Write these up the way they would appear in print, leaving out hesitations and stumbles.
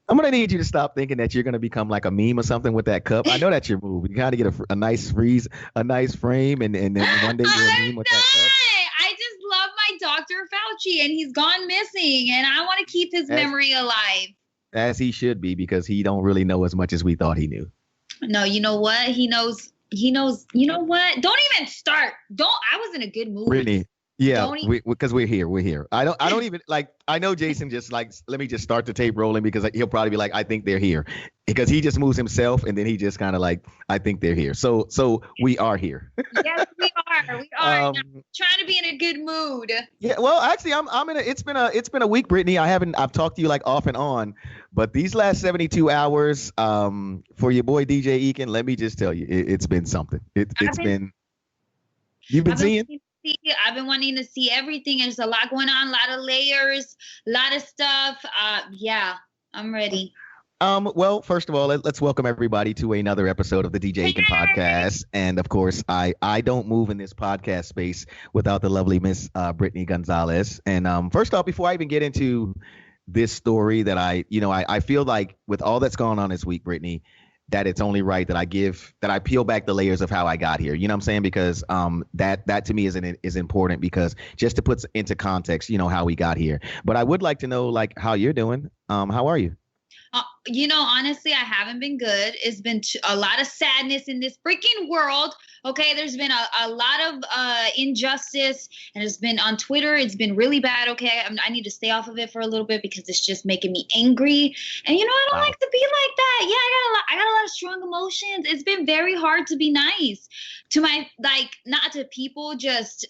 I'm gonna need you to stop thinking that you're gonna become like a meme or something with that cup. I know that's your move. You gotta get a nice freeze, a nice frame, and then one day you're a I'm meme with that cup. not. I just love my Dr. Fauci, and he's gone missing, and I want to keep his As memory alive. as he should be, because he don't really know as much as we thought he knew. No, you know what? He knows. He knows. You know what? Don't even start. Don't. I was in a good mood. Brittany, yeah, Don't even. because we're here. We're here. I don't even like. I know Jason just like, let me just start the tape rolling because he'll probably be like, I think they're here, because he just moves himself and then he just kind of like, I think they're here. So we are here. Yes, we are. We are. Um, I'm trying to be in a good mood. Yeah, well, actually, I'm in a. It's been a week, Brittany. I've talked to you like off and on, but these last 72 hours, for your boy DJ Ekin, let me just tell you, it's been something. It's been. You've been seeing. I've been wanting to see everything. There's a lot going on, a lot of layers, a lot of stuff. Yeah, I'm ready. Well, first of all, let's welcome everybody to another episode of the DJ Ekin podcast. And of course, I don't move in this podcast space without the lovely Miss Brittany Gonzalez. And first off, before I even get into this story that I feel like with all that's going on this week, Brittany, that it's only right that I peel back the layers of how I got here. You know what I'm saying? Because that to me is important, because just to put into context, how we got here. But I would like to know like how you're doing. How are you? Honestly, I haven't been good. It's been a lot of sadness in this freaking world. Okay, there's been a lot of injustice, and it's been on Twitter. It's been really bad. Okay, I need to stay off of it for a little bit because it's just making me angry. And I don't like to be like that. Yeah, I got a lot of strong emotions. It's been very hard to be nice to not to people, just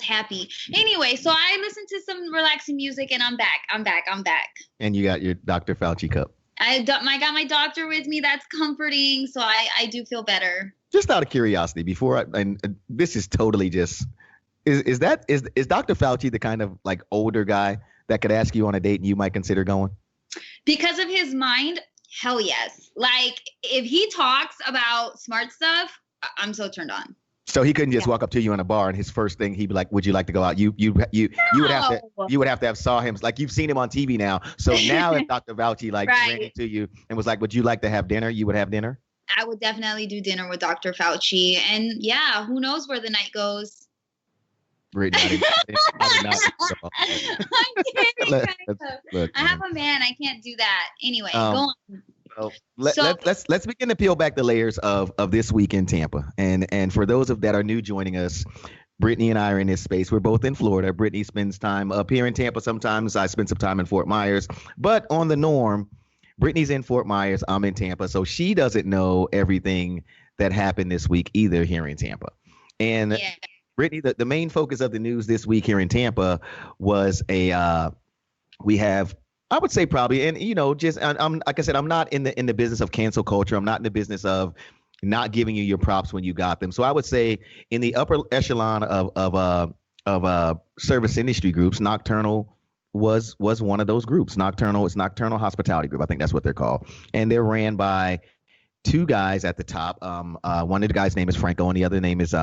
happy. Anyway, so I listened to some relaxing music and I'm back. And you got your Dr. Fauci cup. I got my doctor with me. That's comforting. So I do feel better. Just out of curiosity, this is totally just, is Dr. Fauci the kind of like older guy that could ask you on a date and you might consider going? Because of his mind, hell yes. Like if he talks about smart stuff, I'm so turned on. So he couldn't just walk up to you in a bar and his first thing he'd be like, "Would you like to go out?" You would have to have saw him, like you've seen him on TV now. So now if Dr. Fauci ran into you and was like, "Would you like to have dinner?" You would have dinner. I would definitely do dinner with Dr. Fauci, and yeah, who knows where the night goes. Brittany, I did not. I'm kidding. I have a man. I can't do that. Anyway, go on. Well, let's begin to peel back the layers of this week in Tampa. And for those that are new joining us, Brittany and I are in this space. We're both in Florida. Brittany spends time up here in Tampa sometimes. I spend some time in Fort Myers. But on the norm, Brittany's in Fort Myers. I'm in Tampa. So she doesn't know everything that happened this week either here in Tampa. And Brittany, the main focus of the news this week here in Tampa was I would say probably, and I'm like I said, I'm not in the business of cancel culture. I'm not in the business of not giving you your props when you got them. So I would say in the upper echelon of service industry groups, Nocturnal was one of those groups. Nocturnal Hospitality Hospitality Group. I think that's what they're called, and they're ran by two guys at the top. One of the guys' name is Franco, and the other name is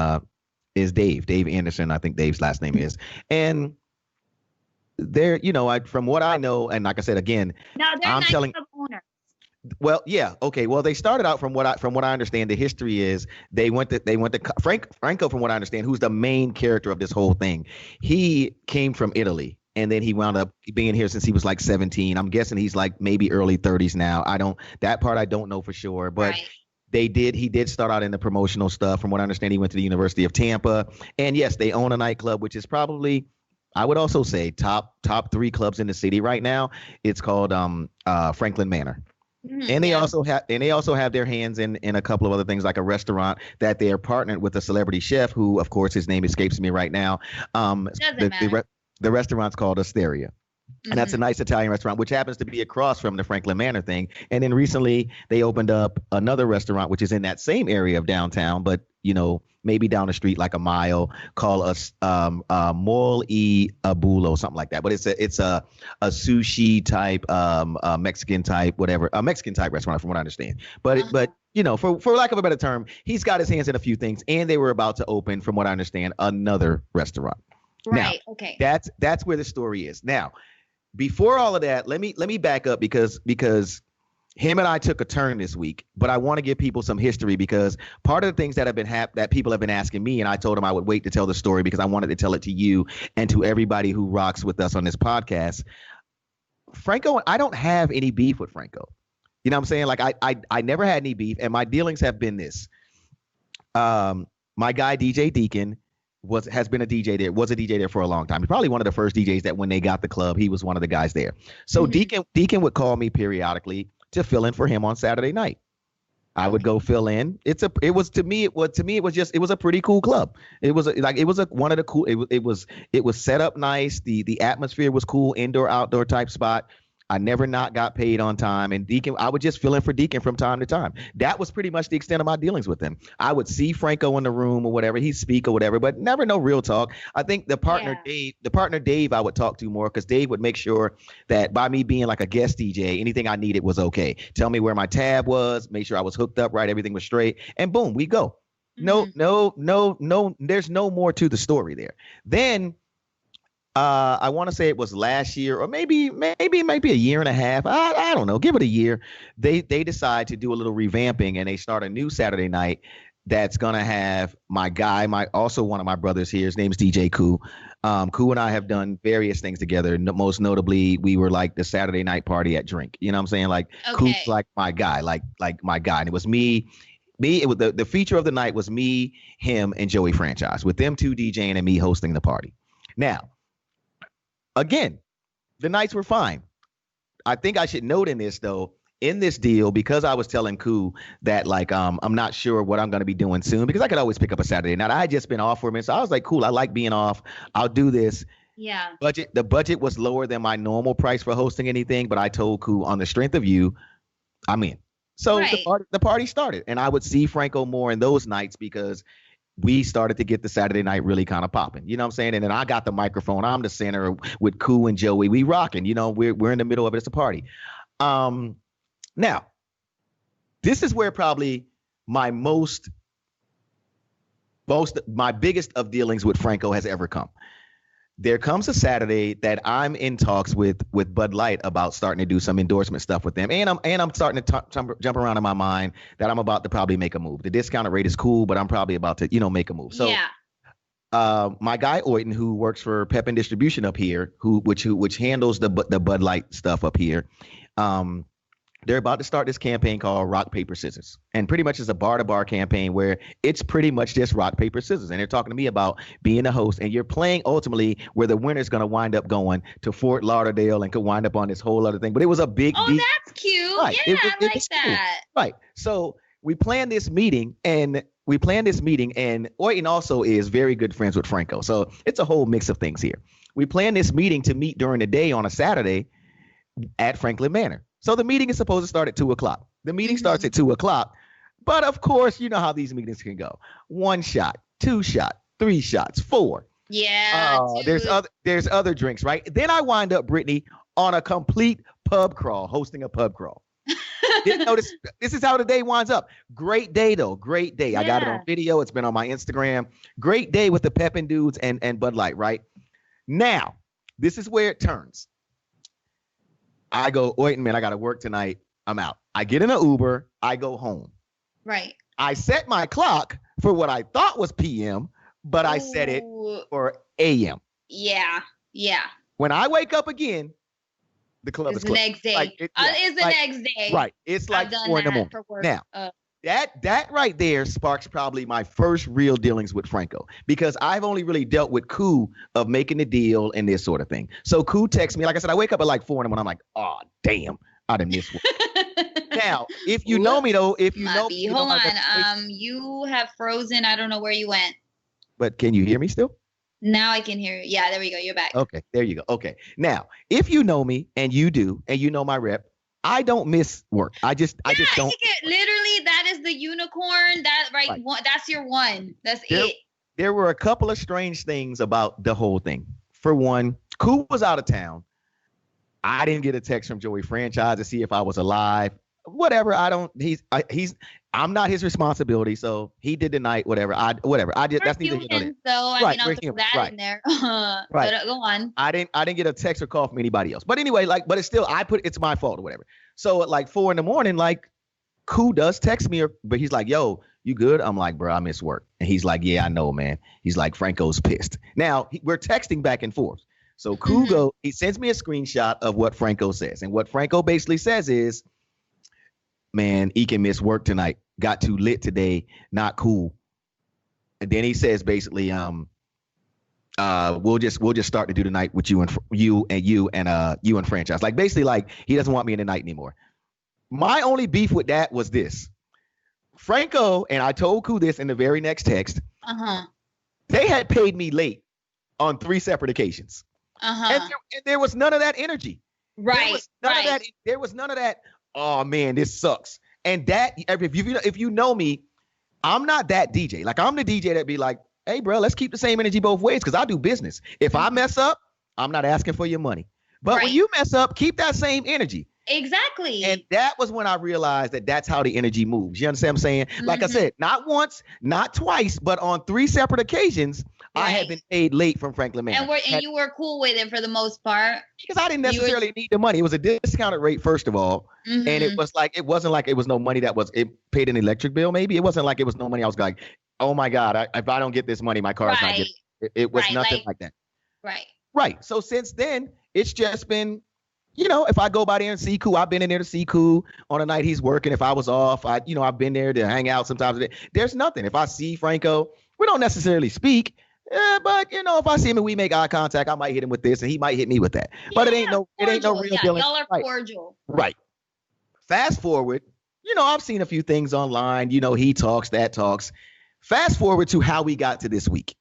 Dave Anderson. I think Dave's last name is, and they're, from what I know, and like I said again, now they're owners. Well, yeah, okay. Well, they started out from what I understand. The history is they went to Franco. From what I understand, who's the main character of this whole thing, he came from Italy, and then he wound up being here since he was like 17. I'm guessing he's like maybe early 30s now. I don't know for sure, but. Right. He did start out in the promotional stuff. From what I understand, he went to the University of Tampa, and yes, they own a nightclub, which is probably, I would also say, top 3 clubs in the city right now. It's called Franklin Manor. Mm-hmm. And they also have their hands in a couple of other things, like a restaurant that they are partnered with a celebrity chef who, of course, his name escapes me right now. The restaurant's called Asteria. And that's a nice Italian restaurant, which happens to be across from the Franklin Manor thing. And then recently they opened up another restaurant, which is in that same area of downtown, but, maybe down the street like a mile, called Mall e Abulo, something like that. But it's a sushi type, Mexican type, whatever, a Mexican type restaurant, from what I understand. But for lack of a better term, he's got his hands in a few things, and they were about to open, from what I understand, another restaurant. Right. Now, okay. That's where the story is. Now, before all of that, let me back up because him and I took a turn this week, but I want to give people some history because part of the things that have been that people have been asking me, and I told them I would wait to tell the story because I wanted to tell it to you and to everybody who rocks with us on this podcast. Franco, I don't have any beef with Franco. You know what I'm saying? Like I never had any beef, and my dealings have been this. My guy DJ Deacon has been a DJ there, was a DJ there for a long time. He's probably one of the first DJs that when they got the club, he was one of the guys there. So Deacon would call me periodically to fill in for him on Saturday night. I would go fill in. It was a pretty cool club. It was one of the cool. It was set up nice. The atmosphere was cool, indoor outdoor type spot. I never not got paid on time, and Deacon, I would just fill in for Deacon from time to time. That was pretty much the extent of my dealings with him. I would see Franco in the room or whatever, he'd speak or whatever, but never no real talk. I think the partner Dave, I would talk to more because Dave would make sure that by me being like a guest DJ, anything I needed was okay. Tell me where my tab was, make sure I was hooked up right, everything was straight, and boom, we go. No, there's no more to the story there. Then I want to say it was last year or maybe a year and a half. I don't know. Give it a year. They decide to do a little revamping and they start a new Saturday night that's going to have my guy, also one of my brothers here. His name's DJ Koo. Koo and I have done various things together. Most notably, we were like the Saturday night party at Drink. You know what I'm saying? Like Koo's like my guy, like my guy. And it was me. It was the feature of the night was me, him, and Joey Franchise, with them two DJing and me hosting the party. Now, again, the nights were fine. I think I should note in this deal, because I was telling Koo that like I'm not sure what I'm going to be doing soon because I could always pick up a Saturday night. I had just been off for a minute, so I was like, cool, I like being off. I'll do this. Yeah. The budget was lower than my normal price for hosting anything, but I told Koo on the strength of you, I'm in. So the party started, and I would see Franco more in those nights because we started to get the Saturday night really kind of popping. You know what I'm saying? And then I got the microphone. I'm the center with Koo and Joey. We rocking. You know, we're in the middle of it. It's a party. Now, this is where probably my biggest of dealings with Franco has ever come. There comes a Saturday that I'm in talks with Bud Light about starting to do some endorsement stuff with them, and I'm starting to jump around in my mind that I'm about to probably make a move. The discounted rate is cool, but I'm probably about to make a move. So, my guy Oyton, who works for Pepin Distribution up here, which handles the Bud Light stuff up here, they're about to start this campaign called Rock, Paper, Scissors. And pretty much it's a bar-to-bar campaign where it's pretty much just rock, paper, scissors. And they're talking to me about being a host. And you're playing ultimately where the winner's going to wind up going to Fort Lauderdale and could wind up on this whole other thing. But it was a big deal. That's cute. Right. Yeah, I like that. Cool. Right. So we planned this meeting and Oyton also is very good friends with Franco. So it's a whole mix of things here. We planned this meeting to meet during the day on a Saturday at Franklin Manor. So the meeting is supposed to start at 2:00. The meeting starts at 2:00, but of course, you know how these meetings can go. 1 shot, 2 shot, 3 shots, 4. Yeah. There's other drinks, right? Then I wind up, Brittany, on a complete pub crawl, hosting a pub crawl. This is how the day winds up. Great day, though. Great day. Yeah. I got it on video. It's been on my Instagram. Great day with the Pepin dudes and Bud Light, right? Now, this is where it turns. I go, Oyton, man, I got to work tonight. I'm out. I get in an Uber. I go home. Right. I set my clock for what I thought was PM, but I set it for AM. Yeah. Yeah. When I wake up again, the club is closed. It's the next day. It's the next day. Right. It's like 4 in the morning. Now, that right there sparks probably my first real dealings with Franco, because I've only really dealt with Koo of making the deal and this sort of thing. So Koo texts me, like I said, I wake up at like 4 in the morning. I'm like, oh, damn, I done missed one. Now, if you know me though, hold on, you have frozen. I don't know where you went. But can you hear me still? Now I can hear you. Yeah, there we go. You're back. Okay, there you go. Okay, now if you know me and you do, and you know my rep, I don't miss work. I just don't. Literally, that is the unicorn. Right. That's your one. That's it. There were a couple of strange things about the whole thing. For one, Koo was out of town. I didn't get a text from Joey Franchise to see if I was alive. Whatever. I I'm not his responsibility. So he did the night, whatever. I did. That's neither here nor there. Though I Right, mean, I'll throw that in there. Right. But go on. I didn't get a text or call from anybody else. But anyway, like, but it's still, it's my fault or whatever. So at like 4 a.m, like, Koo does text me, but he's like, yo, you good? I'm like, bro, I miss work. And he's like, yeah, I know, man. He's like, Franco's pissed. Now we're texting back and forth. So Koo he sends me a screenshot of what Franco says. And what Franco basically says is, man, Ekin missed work tonight. Got too lit today. Not cool. And then he says basically, we'll just start to do the night with you and franchise. Like basically, like he doesn't want me in the night anymore. My only beef with that was this. Franco, and I told Koo this in the very next text. They had paid me late on 3 separate occasions. And there was none of that energy. Right. There was none of that. Oh man, this sucks. And that, if you know me, I'm not that DJ. Like I'm the DJ that be like, hey bro, let's keep the same energy both ways because I do business. If I mess up, I'm not asking for your money. But when you mess up, keep that same energy. Exactly. And that was when I realized that that's how the energy moves. You understand what I'm saying? Like I said, not once, not twice, but on 3 separate occasions, I had been paid late from Franklin Manor. And you were cool with it for the most part. Because I didn't necessarily need the money. It was a discounted rate, first of all. And it wasn't like it was no money it paid an electric bill, maybe. It wasn't like it was no money. I was like, oh my God, if I don't get this money, my car is not getting it. It was nothing like that. Right. So since then, it's just been, if I go by there and see Koo, I've been in there to see Koo on a night he's working. If I was off, I've been there to hang out sometimes. There's nothing. If I see Franco, we don't necessarily speak. But if I see him and we make eye contact, I might hit him with this and he might hit me with that. But it ain't no real deal. Y'all are cordial. Right. Fast forward, I've seen a few things online. He talks, that talks. Fast forward to how we got to this week.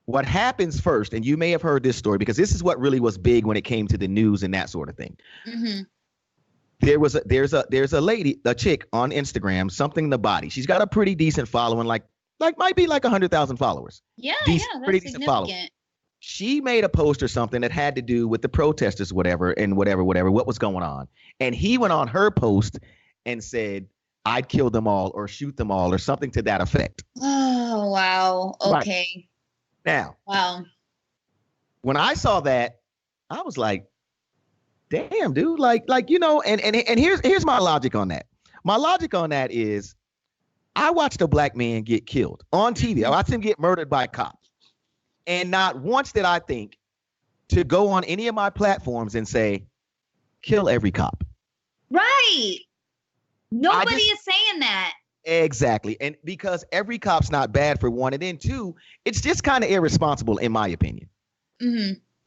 What happens first, and you may have heard this story because this is what really was big when it came to the news and that sort of thing. There's a lady, a chick on Instagram, something the body. She's got a pretty decent following, like might be like 100,000 followers. That's pretty decent following. She made a post or something that had to do with the protesters, whatever, what was going on. And he went on her post and said, I'd kill them all or shoot them all or something to that effect. Oh, wow. Okay. Right. Now, wow. When I saw that, I was like, damn, dude, and here's my logic on that. My logic on that is I watched a black man get killed on TV. I watched him get murdered by cops. And not once did I think to go on any of my platforms and say, kill every cop. Right. Nobody is saying that. Exactly. And because every cop's not bad, for one. And then two, it's just kind of irresponsible, in my opinion.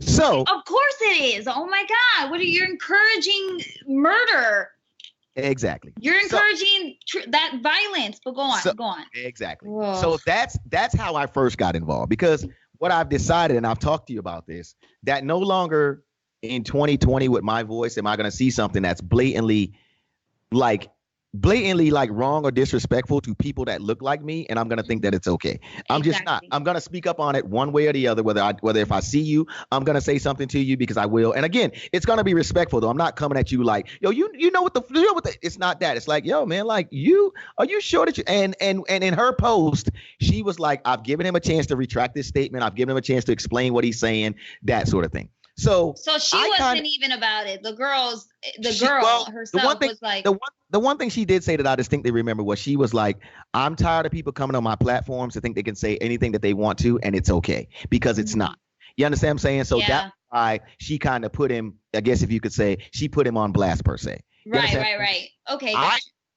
So. Of course it is. Oh, my God. You're encouraging murder. Exactly. You're encouraging that violence. But go on. Exactly. Whoa. So that's how I first got involved. Because what I've decided, and I've talked to you about this, that no longer in 2020 with my voice am I going to see something that's blatantly wrong or disrespectful to people that look like me, and I'm gonna think that it's okay. I'm just not. I'm gonna speak up on it one way or the other. Whether if I see you, I'm gonna say something to you because I will. And again, it's gonna be respectful though. I'm not coming at you like, yo, you know what the it's not that. It's like, yo, man, like are you sure that you and in her post, she was like, I've given him a chance to retract this statement. I've given him a chance to explain what he's saying, that sort of thing. So she wasn't even about it. The girl herself was like. The one thing she did say that I distinctly remember was she was like, I'm tired of people coming on my platforms to think they can say anything that they want to, and it's okay, because it's not. You understand what I'm saying? So that's why she kind of put him, I guess if you could say, she put him on blast per se. Right. Okay.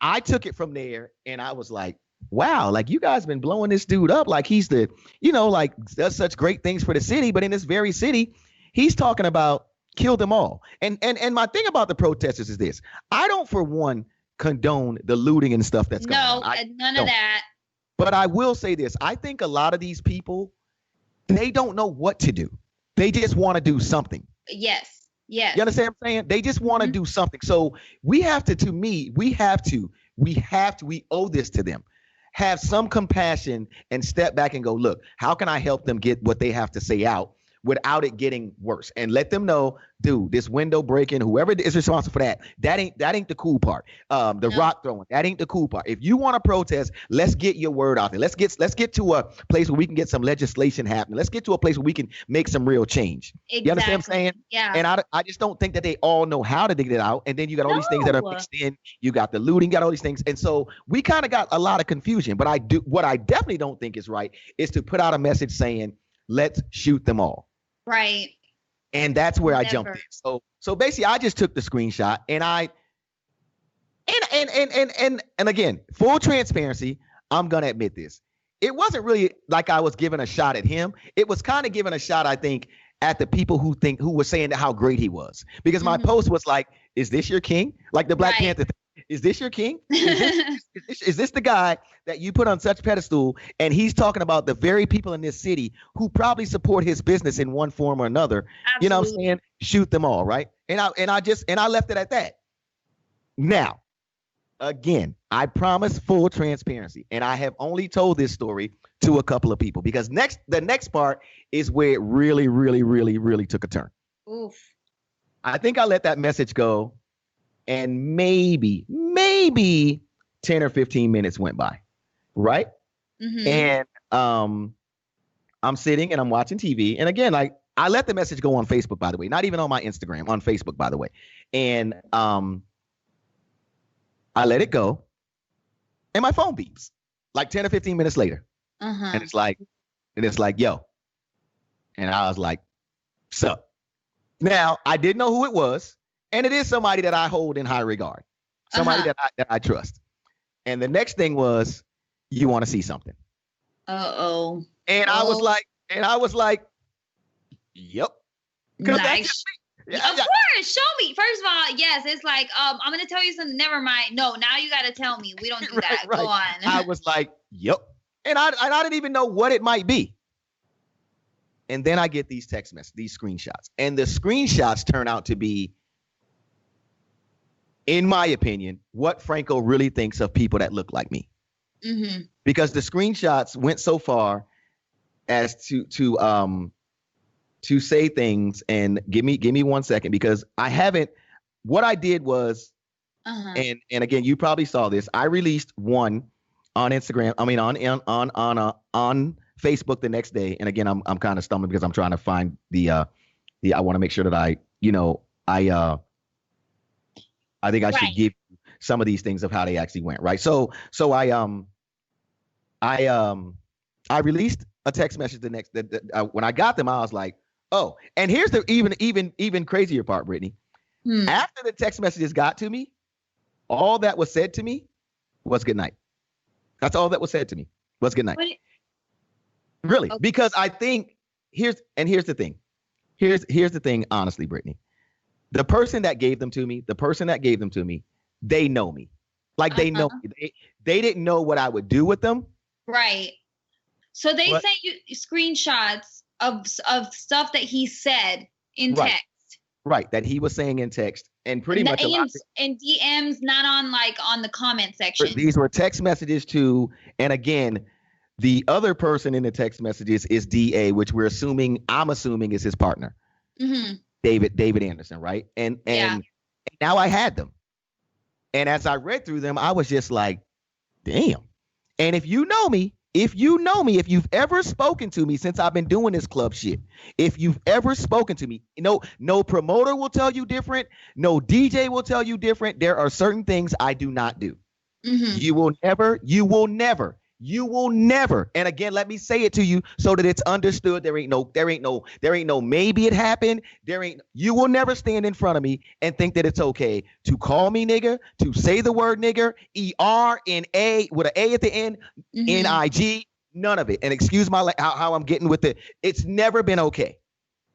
I took it from there and I was like, wow, like you guys been blowing this dude up like he's the, like does such great things for the city, but in this very city, he's talking about kill them all. And my thing about the protesters is this. I don't, for one, condone the looting and stuff that's going on. None of that. But I will say this. I think a lot of these people, they don't know what to do. They just want to do something. Yes. You understand what I'm saying? They just want to do something. So we owe this to them. Have some compassion and step back and go, look, how can I help them get what they have to say out without it getting worse, and let them know, dude, this window breaking, whoever is responsible for that ain't the cool part. The rock throwing, that ain't the cool part. If you want to protest, let's get your word out there. Let's get to a place where we can get some legislation happening. Let's get to a place where we can make some real change. Exactly. You understand what I'm saying? Yeah. And I just don't think that they all know how to get it out. And then you got all these things that are mixed in. You got the looting, got all these things. And so we kind of got a lot of confusion. But what I definitely don't think is right is to put out a message saying, let's shoot them all. Right. And that's where I jumped in. So basically I just took the screenshot and and again, full transparency, I'm gonna admit this. It wasn't really like I was giving a shot at him. It was kind of giving a shot, I think, at the people who were saying how great he was. Because my post was like, is this your king? Like the Black Panther thing. Is this your king? Is this the guy that you put on such pedestal? And he's talking about the very people in this city who probably support his business in one form or another. Absolutely. You know what I'm saying? Shoot them all, right? And I left it at that. Now, again, I promise full transparency, and I have only told this story to a couple of people because the next part is where it really, really, really, really took a turn. Oof. I think I let that message go. And maybe 10 or 15 minutes went by, right? Mm-hmm. And I'm sitting and I'm watching TV. And again, like I let the message go on Facebook, by the way, not even on my Instagram, on Facebook, by the way. And I let it go. And my phone beeps like 10 or 15 minutes later. Uh-huh. And it's like, yo. And I was like, sup. Now, I didn't know who it was. And it is somebody that I hold in high regard, somebody that I trust. And the next thing was, you want to see something? Uh-oh. And I was like, yep. Nice. Of course, show me. First of all, yes, it's like, I'm going to tell you something. Never mind. No, now you got to tell me. We don't do that. Right. Go on. I was like, yep. And I didn't even know what it might be. And then I get these text messages, these screenshots. And the screenshots turn out to be, in my opinion, what Franco really thinks of people that look like me. Mm-hmm. Because the screenshots went so far as to say things, and give me 1 second, because what I did was, and again, you probably saw this. I released one on Instagram. I mean, on Facebook the next day. And again, I'm kind of stumbling because I'm trying to find I want to make sure that I think I should give you some of these things of how they actually went, right? So I released a text message the next when I got them, I was like, oh, and here's the even crazier part, Brittany. After the text messages got to me, all that was said to me was good night. That's all that was said to me was good night. Really, okay. Because I think here's the thing. Here's the thing, honestly, Brittany. The person that gave them to me, they know me. Like they know me. They didn't know what I would do with them. Right. So they sent you screenshots of stuff that he said in text. Right, that he was saying in text, and pretty much and DMs, not on the comment section. These were text messages too, and again, the other person in the text messages is DA, which I'm assuming is his partner. Mm-hmm. David Anderson, right? And now I had them. And as I read through them, I was just like, damn. And if you know me, if you've ever spoken to me since I've been doing this club shit, if you've ever spoken to me, no promoter will tell you different. No DJ will tell you different. There are certain things I do not do. Mm-hmm. You will never. And again, let me say it to you so that it's understood. There ain't no maybe it happened. You will never stand in front of me and think that it's okay to call me nigger, to say the word nigger, ER-N-A with an A at the end, N-I-G, none of it. And excuse how I'm getting with it. It's never been okay.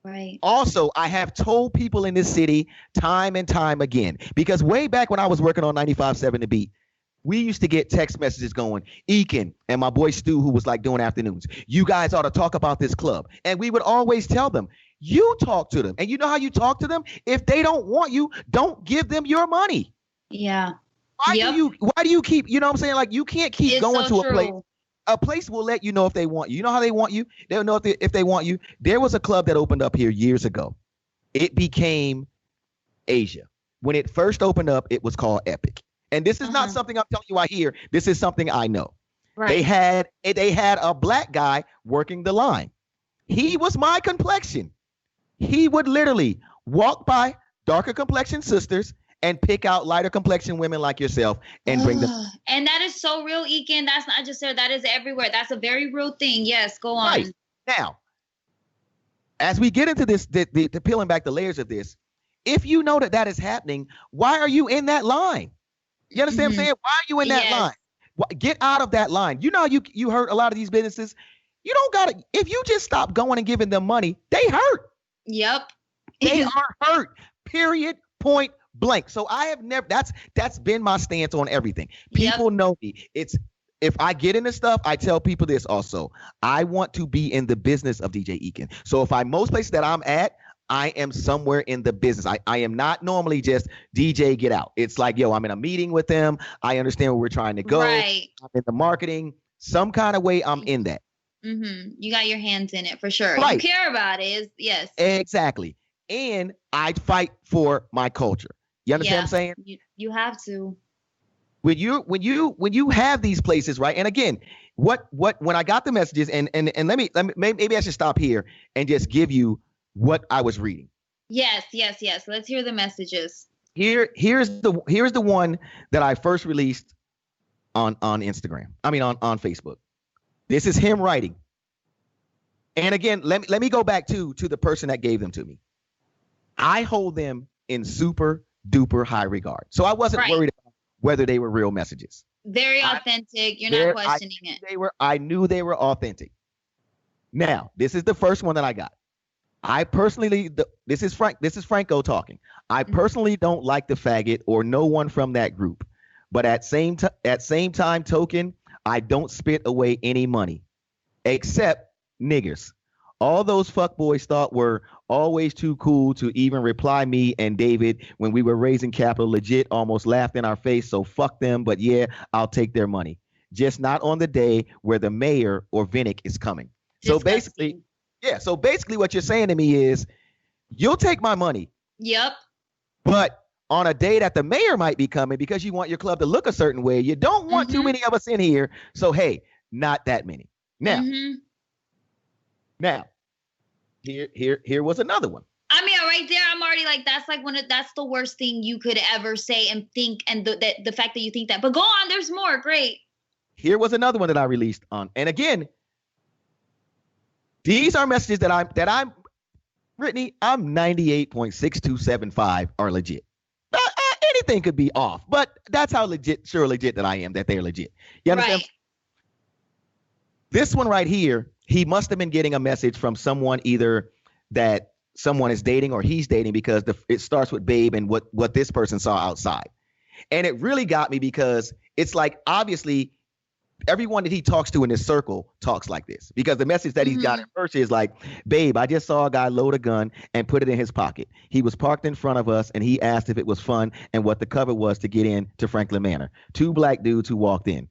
Right. Also, I have told people in this city time and time again, because way back when I was working on 95.7 The Beat, we used to get text messages going, Ekin and my boy Stu, who was like doing afternoons, you guys ought to talk about this club. And we would always tell them, you talk to them. And you know how you talk to them? If they don't want you, don't give them your money. Yeah. Why do you keep, you know what I'm saying? Like, you can't keep going to a place. a place will let you know if they want you. You know how they want you? They'll know if they want you. There was a club that opened up here years ago. It became Asia. When it first opened up, it was called Epic. And this is not something I'm telling you I hear. This is something I know. Right. They had a black guy working the line. He was my complexion. He would literally walk by darker complexion sisters and pick out lighter complexion women like yourself and bring them. And that is so real, Ekin. That's not just there. That is everywhere. That's a very real thing. Yes, go on. Right. Now, as we get into this, the peeling back the layers of this, if you know that is happening, why are you in that line? You understand what I'm saying? Why are you in that line? Get out of that line. You know, you hurt a lot of these businesses. You don't got to, if you just stop going and giving them money, they hurt. Yep. They are hurt. Period. Point blank. So I have never, that's been my stance on everything. People know me. If I get into stuff, I tell people this also. I want to be in the business of DJ Ekin. So if most places that I'm at, I am somewhere in the business. I am not normally just DJ get out. It's like, yo, I'm in a meeting with them. I understand where we're trying to go. Right. I'm in the marketing. Some kind of way I'm in that. You got your hands in it for sure. Right. You care about it. Yes. Exactly. And I fight for my culture. You understand what I'm saying? You have to. When you have these places, right? And again, when I got the messages and maybe I should stop here and just give you what I was reading. Yes. Let's hear the messages. Here's the one that I first released on Instagram. I mean on Facebook. This is him writing. And again, let me go back to the person that gave them to me. I hold them in super duper high regard. So I wasn't worried about whether they were real messages. Very authentic. You're not questioning it. I knew they were authentic. Now, this is the first one that I got. I personally, this is Franco talking. I personally don't like the faggot or no one from that group. But at same time token, I don't spit away any money. Except niggers. All those fuckboys thought were always too cool to even reply me and David when we were raising capital legit almost laughed in our face. So fuck them. But yeah, I'll take their money. Just not on the day where the mayor or Vinnick is coming. Disgusting. So basically what you're saying to me is you'll take my money. Yep. But on a day that the mayor might be coming because you want your club to look a certain way, you don't want too many of us in here. So, hey, not that many. Now, here was another one. I mean, right there, I'm already like, that's the worst thing you could ever say and think. And the fact that you think that, but go on, there's more. Great. Here was another one that I released on. And again, these are messages that I'm Brittany, I'm 98.6275 are legit. Anything could be off, but that's how legit that I am, that they're legit. You understand? Right. This one right here, he must have been getting a message from someone either that someone is dating or he's dating because it starts with babe and what this person saw outside. And it really got me because it's like, obviously, everyone that he talks to in his circle talks like this because the message that he's got at first is like, babe, I just saw a guy load a gun and put it in his pocket. He was parked in front of us and he asked if it was fun and what the cover was to get in to Franklin Manor. 2 black dudes who walked in.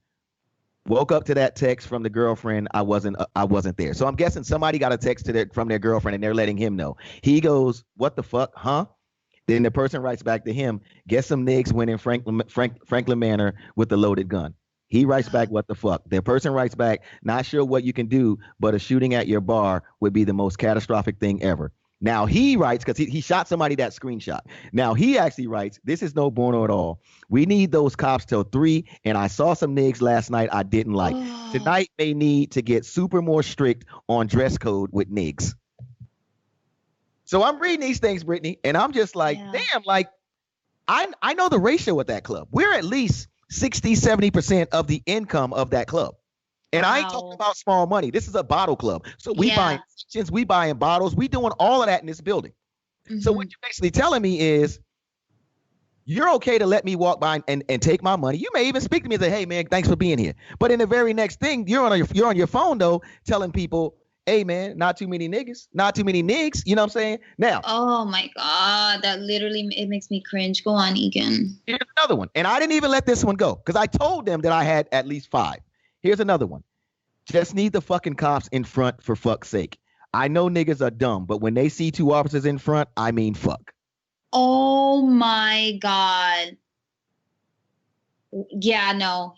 Woke up to that text from the girlfriend. I wasn't there. So I'm guessing somebody got a text from their girlfriend and they're letting him know. He goes, what the fuck, huh? Then the person writes back to him, get some niggas went in Franklin Manor with the loaded gun. He writes back, what the fuck? The person writes back, not sure what you can do, but a shooting at your bar would be the most catastrophic thing ever. Now he writes, because he shot somebody that screenshot. Now he actually writes, this is no bueno at all. We need those cops till 3, and I saw some niggas last night I didn't like. Tonight may need to get super more strict on dress code with niggas. So I'm reading these things, Brittany, and I'm just like, damn, like, I know the ratio at that club. We're at least 60-70% of the income of that club. And I ain't talking about small money. This is a bottle club. So we buying kitchens, we buying bottles, we doing all of that in this building. So what you're basically telling me is you're okay to let me walk by and take my money. You may even speak to me and say, hey man, thanks for being here. But in the very next thing, you're on your phone though, telling people, hey man, not too many niggas, not too many niggas. You know what I'm saying? Now. Oh my God, that literally, it makes me cringe. Go on, Ekin. Here's another one. And I didn't even let this one go because I told them that I had at least 5. Here's another one. Just need the fucking cops in front for fuck's sake. I know niggas are dumb, but when they see two officers in front, I mean fuck. Oh my God. Yeah, no,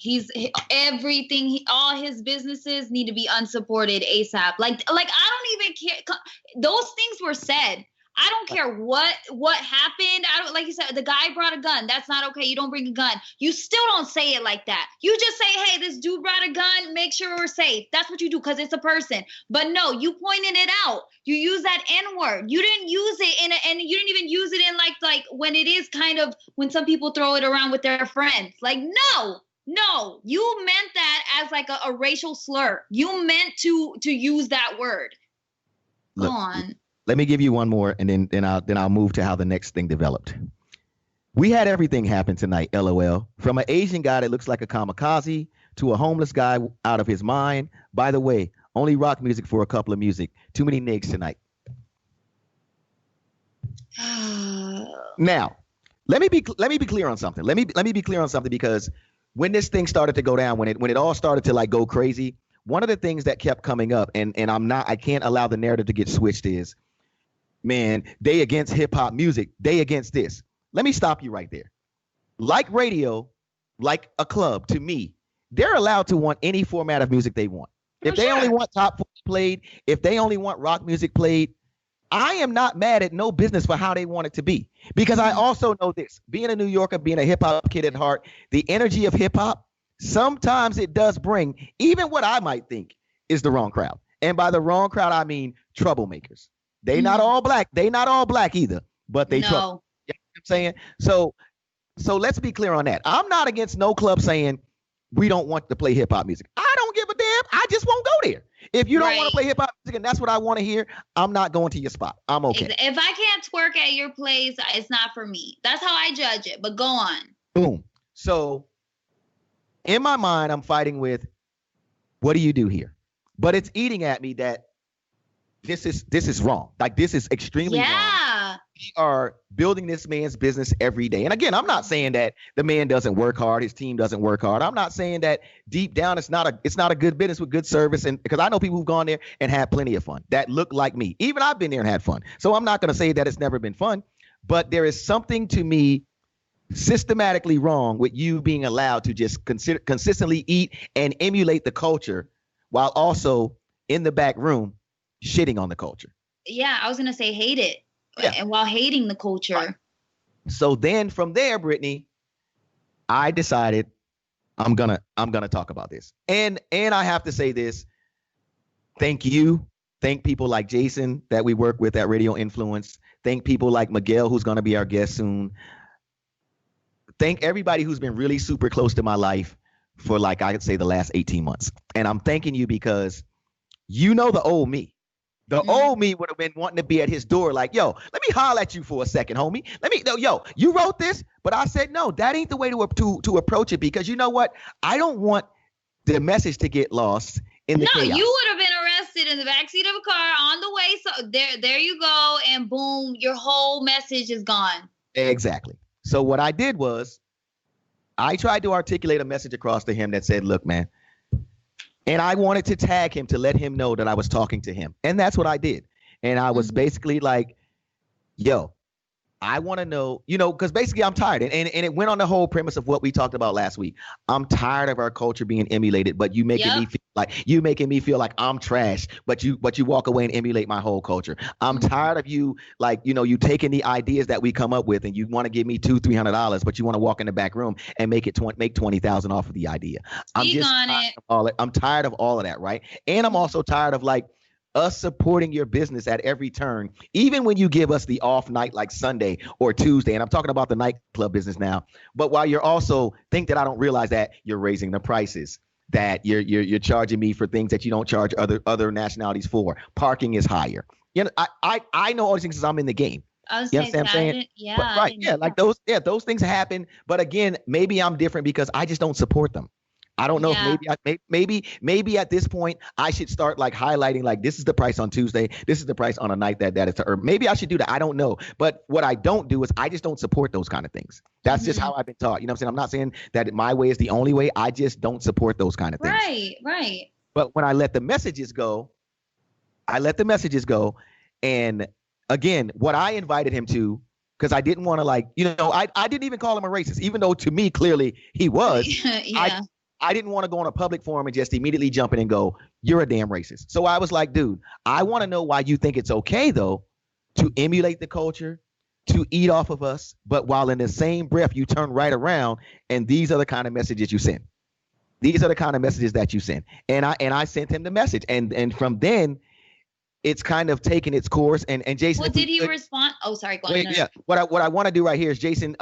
all his businesses need to be unsupported ASAP. Like I don't even care. Those things were said. I don't care what happened. I don't, like you said, the guy brought a gun. That's not okay. You don't bring a gun. You still don't say it like that. You just say, hey, this dude brought a gun. Make sure we're safe. That's what you do because it's a person. But no, you pointed it out. You use that N-word. You didn't use it and you didn't even use it in like when it is kind of when some people throw it around with their friends. Like, no, you meant that as like a racial slur. You meant to use that word. Go on. Let me give you one more, and then I'll move to how the next thing developed. We had everything happen tonight, LOL. From an Asian guy that looks like a kamikaze to a homeless guy out of his mind. By the way, only rock music for a couple of music. Too many niggas tonight. Now, let me be clear on something. Let me be clear on something, because when this thing started to go down, when it all started to like go crazy, one of the things that kept coming up, and I can't allow the narrative to get switched, is, man, they against hip hop music. They against this. Let me stop you right there. Like radio, like a club, to me, they're allowed to want any format of music they want. If they only want top 40 played, if they only want rock music played, I am not mad at no business for how they want it to be. Because I also know this, being a New Yorker, being a hip hop kid at heart, the energy of hip hop, sometimes it does bring even what I might think is the wrong crowd. And by the wrong crowd, I mean troublemakers. They not all black. They not all black either, but they trouble. You know what I'm saying? So let's be clear on that. I'm not against no club saying we don't want to play hip hop music. I don't give a damn. I just won't go there. If you don't want to play hip hop music and that's what I want to hear, I'm not going to your spot. I'm okay. If I can't twerk at your place, it's not for me. That's how I judge it. But go on. Boom. So in my mind, I'm fighting with, what do you do here? But it's eating at me that this is wrong. Like, this is extremely wrong. We are building this man's business every day. And again, I'm not saying that the man doesn't work hard, his team doesn't work hard. I'm not saying that deep down it's not a good business with good service. And because I know people who've gone there and had plenty of fun that look like me. Even I've been there and had fun. So I'm not going to say that it's never been fun, but there is something to me systematically wrong with you being allowed to just consistently eat and emulate the culture while also in the back room shitting on the culture. Yeah, I was gonna say hate it, and while hating the culture. Right. So then from there, Brittany, I decided I'm gonna talk about this, and I have to say this. Thank people like Jason that we work with at Radio Influence. Thank people like Miguel, who's gonna be our guest soon. Thank everybody who's been really super close to my life for, like, I could say the last 18 months. And I'm thanking you because you know the old me. The old me would have been wanting to be at his door like, yo, let me holler at you for a second, homie. Yo, you wrote this, but I said, no, that ain't the way to approach it, because you know what? I don't want the message to get lost in the chaos. No, you would have been arrested in the backseat of a car on the way. So there you go. And boom, your whole message is gone. Exactly. So what I did was I tried to articulate a message across to him that said, look, man, and I wanted to tag him to let him know that I was talking to him. And that's what I did. And I was basically like, yo, I want to know, because basically I'm tired. And it went on the whole premise of what we talked about last week. I'm tired of our culture being emulated, but you making me feel like I'm trash, but you walk away and emulate my whole culture. I'm tired of you, like, you taking the ideas that we come up with and you want to give me $200-$300, but you want to walk in the back room and make $20,000 off of the idea. I'm tired of all of that, right? And I'm also tired of, like, us supporting your business at every turn, even when you give us the off night like Sunday or Tuesday. And I'm talking about the nightclub business now. But while you're also think that I don't realize that you're raising the prices, that you're charging me for things that you don't charge other nationalities for. Parking is higher. I know all these things because I'm in the game. You understand what I'm saying? Those things happen. But again, maybe I'm different because I just don't support them. I don't know if maybe at this point I should start like highlighting, like, this is the price on Tuesday. This is the price on a night that is, or maybe I should do that. I don't know. But what I don't do is I just don't support those kind of things. That's just how I've been taught. You know what I'm saying? I'm not saying that my way is the only way. I just don't support those kind of things. Right. But when I let the messages go, and again, what I invited him to, because I didn't want to I didn't even call him a racist, even though to me clearly he was. Yeah. I didn't want to go on a public forum and just immediately jump in and go, you're a damn racist. So I was like, dude, I want to know why you think it's okay though to emulate the culture, to eat off of us, but while in the same breath you turn right around and these are the kind of messages you send. These are the kind of messages that you send. And I sent him the message. And from then, it's kind of taken its course. And Jason, Well, did he respond? Oh, sorry. Go on. Yeah. What I want to do right here is, Jason,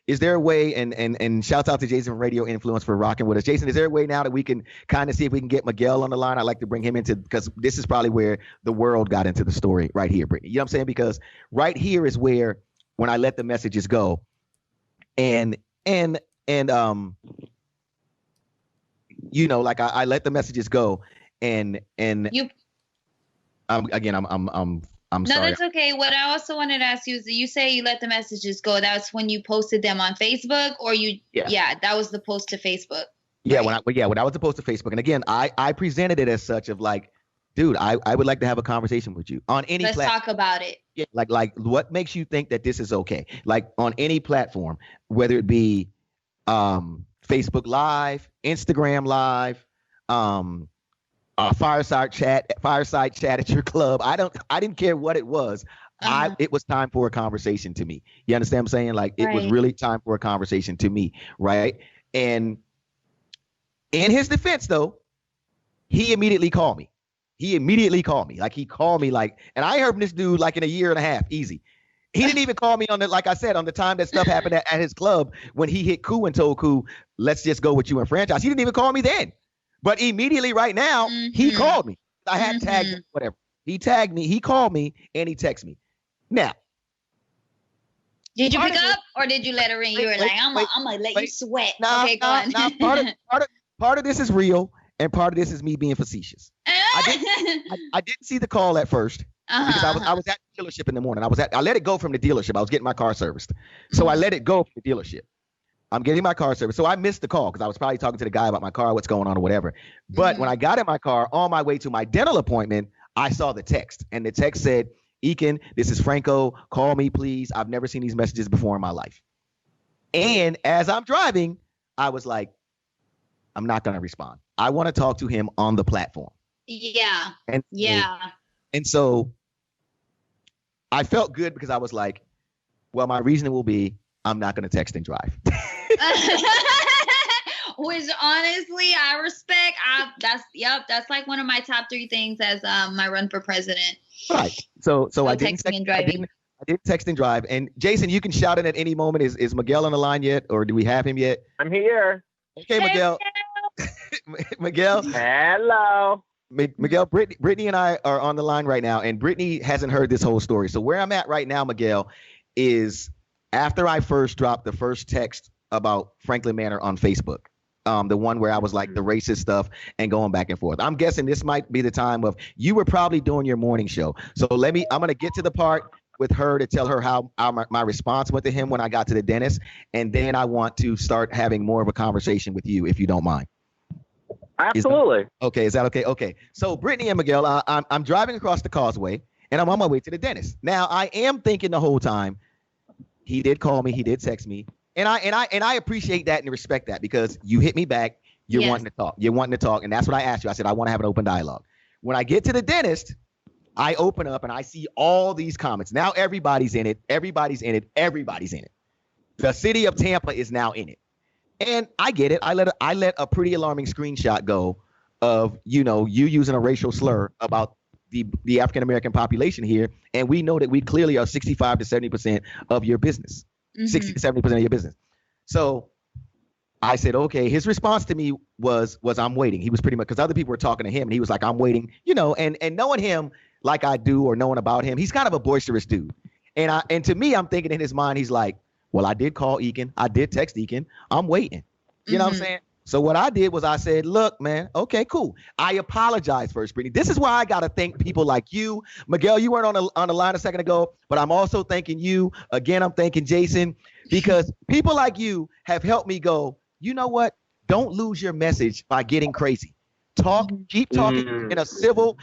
is there a way, and shouts out to Jason from Radio Influence for rocking with us. Jason, is there a way now that we can kind of see if we can get Miguel on the line? I'd like to bring him into, because this is probably where the world got into the story right here, Brittany. You know what I'm saying? Because right here is where, when I let the messages go, and like I let the messages go, and you. Again, I'm No, sorry. that's okay. What I also wanted to ask you is, you say you let the messages go. That's when you posted them on Facebook, or you? Yeah, that was the post to Facebook. Yeah, right? when I was the post to Facebook, and again, I presented it as such of like, dude, I would like to have a conversation with you on any. Let's talk about it. Yeah, like what makes you think that this is okay? Like on any platform, whether it be Facebook Live, Instagram Live, fireside chat at your club. I didn't care what it was. It was time for a conversation to me. You understand what I'm saying? Like it was really time for a conversation to me, right? And in his defense, though, he immediately called me. Like he called me like, and I heard from this dude like in a year and a half, easy. He didn't even call me on like I said, on the time that stuff happened at his club when he hit Koo and told Koo, let's just go with you and franchise. He didn't even call me then. But immediately right now, he called me. I had tagged him, whatever. He tagged me, he called me, and he texted me. Now. Did you pick up or did you let her in? You were like, I'm going to let you sweat. Okay, go on. Part of this is real, and part of this is me being facetious. I didn't see the call at first. Because I was at the dealership in the morning. I let it go from the dealership. I was getting my car serviced. So I let it go from the dealership. I'm getting my car serviced. So I missed the call because I was probably talking to the guy about my car, what's going on or whatever. But when I got in my car on my way to my dental appointment, I saw the text. And the text said, Ekin, this is Franco. Call me, please. I've never seen these messages before in my life. And as I'm driving, I was like, I'm not going to respond. I want to talk to him on the platform. Yeah. And so I felt good because I was like, well, my reasoning will be I'm not going to text and drive. Which honestly, I respect. That's like one of my top 3 things as my run for president. Right. So I didn't texting and driving. I didn't text and drive. And Jason, you can shout in at any moment. Is Miguel on the line yet, or do we have him yet? I'm here. Okay, Hey, Miguel. Miguel. Hello. Miguel, Brittany and I are on the line right now, and Brittany hasn't heard this whole story. So where I'm at right now, Miguel, is after I first dropped the first text about Franklin Manor on Facebook, the one where I was like the racist stuff and going back and forth. I'm guessing this might be the time of you were probably doing your morning show. So I'm going to get to the part with her to tell her how my response went to him when I got to the dentist. And then I want to start having more of a conversation with you, if you don't mind. Absolutely. Is that okay? Okay. So Brittany and Miguel, I'm driving across the causeway and I'm on my way to the dentist. Now I am thinking the whole time, he did call me, he did text me. And I appreciate that and respect that because you hit me back. You're wanting to talk. You're wanting to talk. And that's what I asked you. I said, I want to have an open dialogue. When I get to the dentist, I open up and I see all these comments. Now everybody's in it. Everybody's in it. Everybody's in it. The city of Tampa is now in it. And I get it. I let a pretty alarming screenshot go of, you using a racial slur about the African-American population here. And we know that we clearly are 65 to 70% of your business. 60 to 70% of your business. So I said, okay. His response to me was I'm waiting. He was pretty much, because other people were talking to him and he was like, I'm waiting, and knowing him like I do or knowing about him, he's kind of a boisterous dude. And to me, I'm thinking in his mind, he's like, well, I did call Ekin. I did text Ekin. I'm waiting. You know what I'm saying? So what I did was I said, look, man, okay, cool. I apologize first, Brittany. This is why I got to thank people like you. Miguel, you weren't on the line a second ago, but I'm also thanking you. Again, I'm thanking Jason, because people like you have helped me go, you know what? Don't lose your message by getting crazy. Keep talking in a civil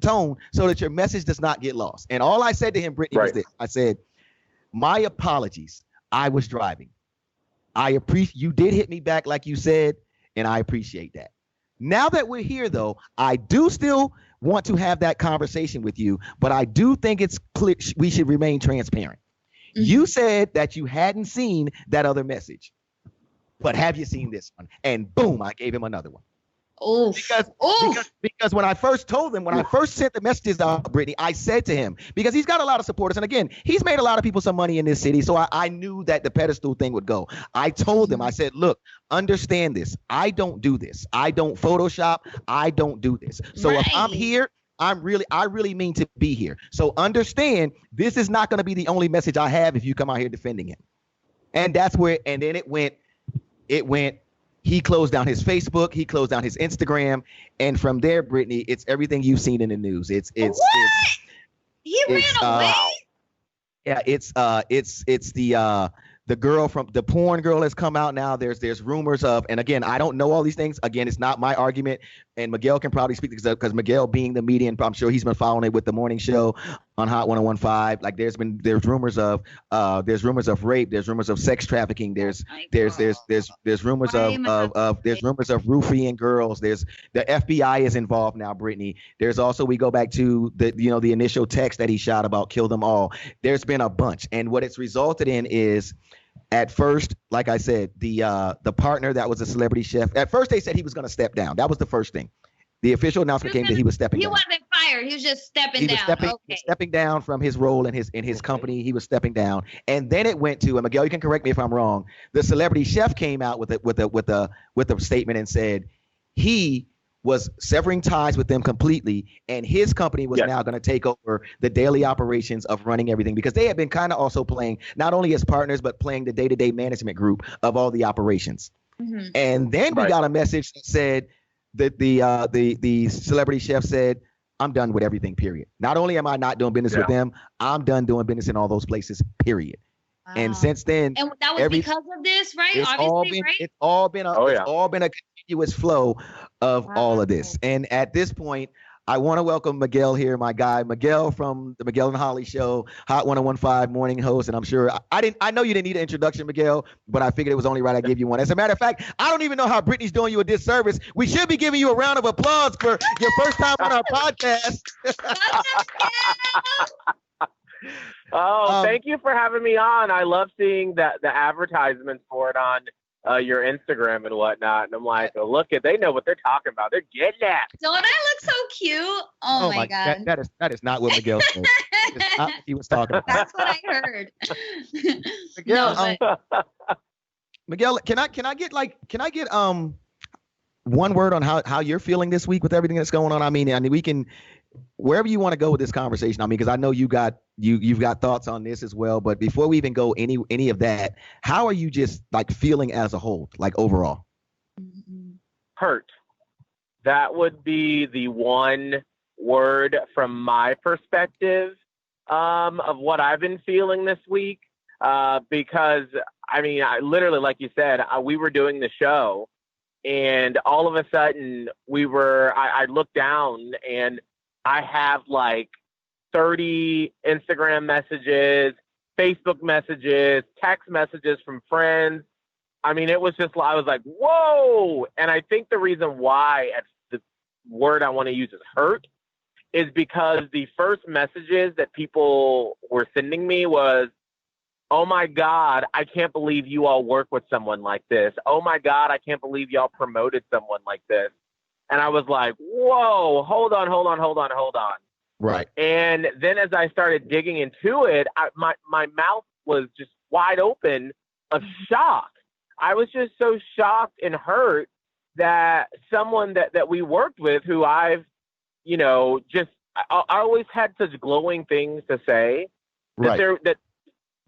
tone so that your message does not get lost. And all I said to him, Brittany, was this. I said, my apologies. I was driving. I appreciate you did hit me back like you said, and I appreciate that. Now that we're here, though, I do still want to have that conversation with you, but I do think it's clear we should remain transparent. You said that you hadn't seen that other message, but have you seen this one? And boom, I gave him another one. Because when I first told him, when I first sent the messages out, Brittany, I said to him, because he's got a lot of supporters, and again, he's made a lot of people some money in this city, so I knew that the pedestal thing would go. I told him, I said, look, understand this. I don't do this. I don't Photoshop. I don't do this. So if I'm here, I really mean to be here. So understand, this is not going to be the only message I have if you come out here defending him. And that's where, and then it went, he closed down his Facebook, he closed down his Instagram, and from there, Brittany, it's everything you've seen in the news. He ran away? Yeah, it's the girl from the porn girl has come out now. There's rumors of, and again, I don't know all these things. Again, it's not my argument, and Miguel can probably speak because Miguel being the median, I'm sure he's been following it with the morning show on Hot 101.5. Like there's rumors of rape, there's rumors of sex trafficking, there's rumors of roofing girls. There's the FBI is involved now, Brittany. There's also, we go back to the initial text that he shot about kill them all. There's been a bunch, and what it's resulted in is, at first, like I said, the partner that was a celebrity chef, at first they said he was going to step down. That was the first thing. The official announcement came that he was stepping down. He wasn't fired. He was just stepping down. He was stepping down from his role in his company. He was stepping down. And then it went to, and Miguel, you can correct me if I'm wrong, the celebrity chef came out with a statement and said he was severing ties with them completely, and his company was now going to take over the daily operations of running everything, because they had been kind of also playing not only as partners but playing the day-to-day management group of all the operations. And then we got a message that said that the celebrity chef said, I'm done with everything, period. Not only am I not doing business with them, I'm done doing business in all those places, period. Wow. And since then, and that was because of this, right? It's all been a continuous flow of all of this. And at this point, I want to welcome Miguel here, my guy, Miguel from the Miguel and Holly Show, Hot 101.5 morning host. And I'm sure I know you didn't need an introduction, Miguel, but I figured it was only right I give you one. As a matter of fact, I don't even know how Brittany's doing you a disservice. We should be giving you a round of applause for your first time on our podcast. Thank you for having me on. I love seeing the advertisements for it on your Instagram and whatnot. And I'm like, they know what they're talking about. They're getting that. Don't I look so cute? Oh my God. That is not what Miguel said. He was talking about. That's what I heard. Miguel, can I get one word on how you're feeling this week with everything that's going on? I mean, we can, wherever you want to go with this conversation. I mean, because I know you've got thoughts on this as well. But before we even go any of that, how are you just like feeling as a whole, like overall? Hurt. That would be the one word from my perspective of what I've been feeling this week. Because I mean, I literally, like you said, we were doing the show, and all of a sudden I looked down and I have like 30 Instagram messages, Facebook messages, text messages from friends. I mean, it was just, I was like, whoa. And I think the reason why the word I want to use is hurt is because the first messages that people were sending me was, oh my God, I can't believe you all work with someone like this. Oh my God, I can't believe y'all promoted someone like this. And I was like, whoa, hold on. Right. And then as I started digging into it, my mouth was just wide open of shock. I was just so shocked and hurt that someone that we worked with, who I've, I always had such glowing things to say, that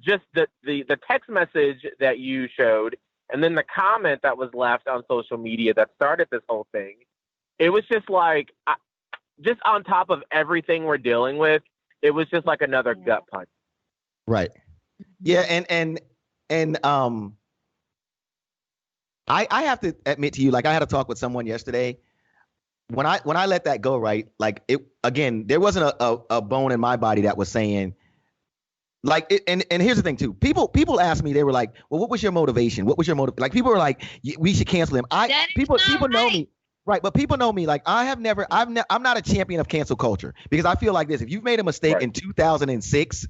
the text message that you showed, and then the comment that was left on social media that started this whole thing, it was just like, just on top of everything we're dealing with, it was just like another gut punch. Right. Yeah. And I have to admit to you, like I had a talk with someone yesterday when I let that go, right? Like it again, there wasn't a bone in my body that was saying like it, and here's the thing too. People asked me, they were like, well, what was your motivation? What was your motive? Like people were like, we should cancel him. People know me. Right, but people know me. Like I'm not a champion of cancel culture because I feel like this. If you've made a mistake in 2006,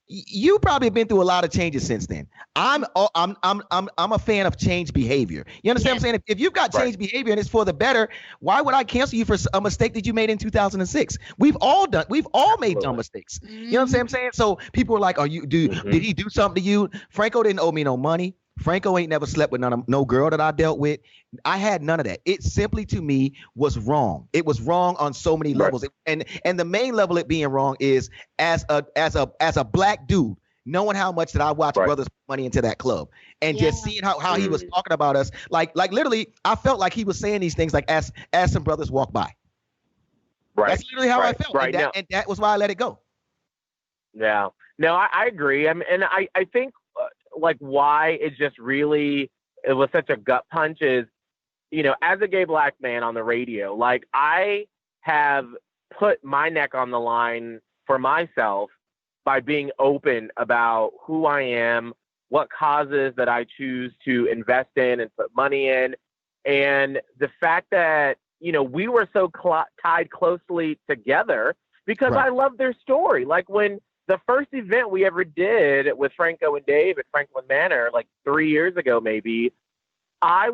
you probably have been through a lot of changes since then. I'm a fan of change behavior. You understand what I'm saying? If you've got change behavior and it's for the better, why would I cancel you for a mistake that you made in 2006? We've all made dumb mistakes. You know what I'm saying? So people are like, did he do something to you? Franco didn't owe me no money. Franco ain't never slept with no girl that I dealt with. I had none of that. It simply to me was wrong. It was wrong on so many levels. And the main level it being wrong is as a black dude, knowing how much that I watched brothers put money into that club and just seeing how he was talking about us. Like literally, I felt like he was saying these things like as some brothers walk by. Right. That's literally how I felt. Right. And that was why I let it go. Yeah. No, I agree. I mean, and I think like why it was such a gut punch is, as a gay black man on the radio, like I have put my neck on the line for myself by being open about who I am, what causes that I choose to invest in and put money in. And the fact that, we were so tied closely together because I love their story. Like when the first event we ever did with Franco and Dave at Franklin Manor, like 3 years ago, maybe, I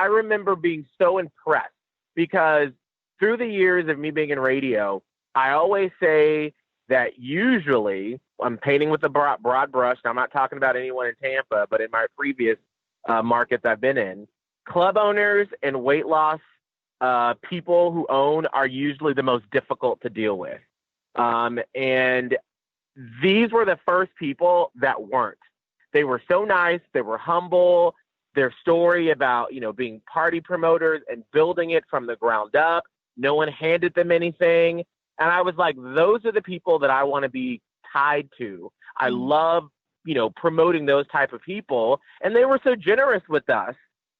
remember being so impressed because through the years of me being in radio, I always say that usually I'm painting with a broad brush. I'm not talking about anyone in Tampa, but in my previous markets I've been in, club owners and weight loss people who own are usually the most difficult to deal with. And these were the first people that weren't. They were so nice. They were humble. Their story about, being party promoters and building it from the ground up. No one handed them anything. And I was like, those are the people that I want to be tied to. I love, promoting those type of people. And they were so generous with us.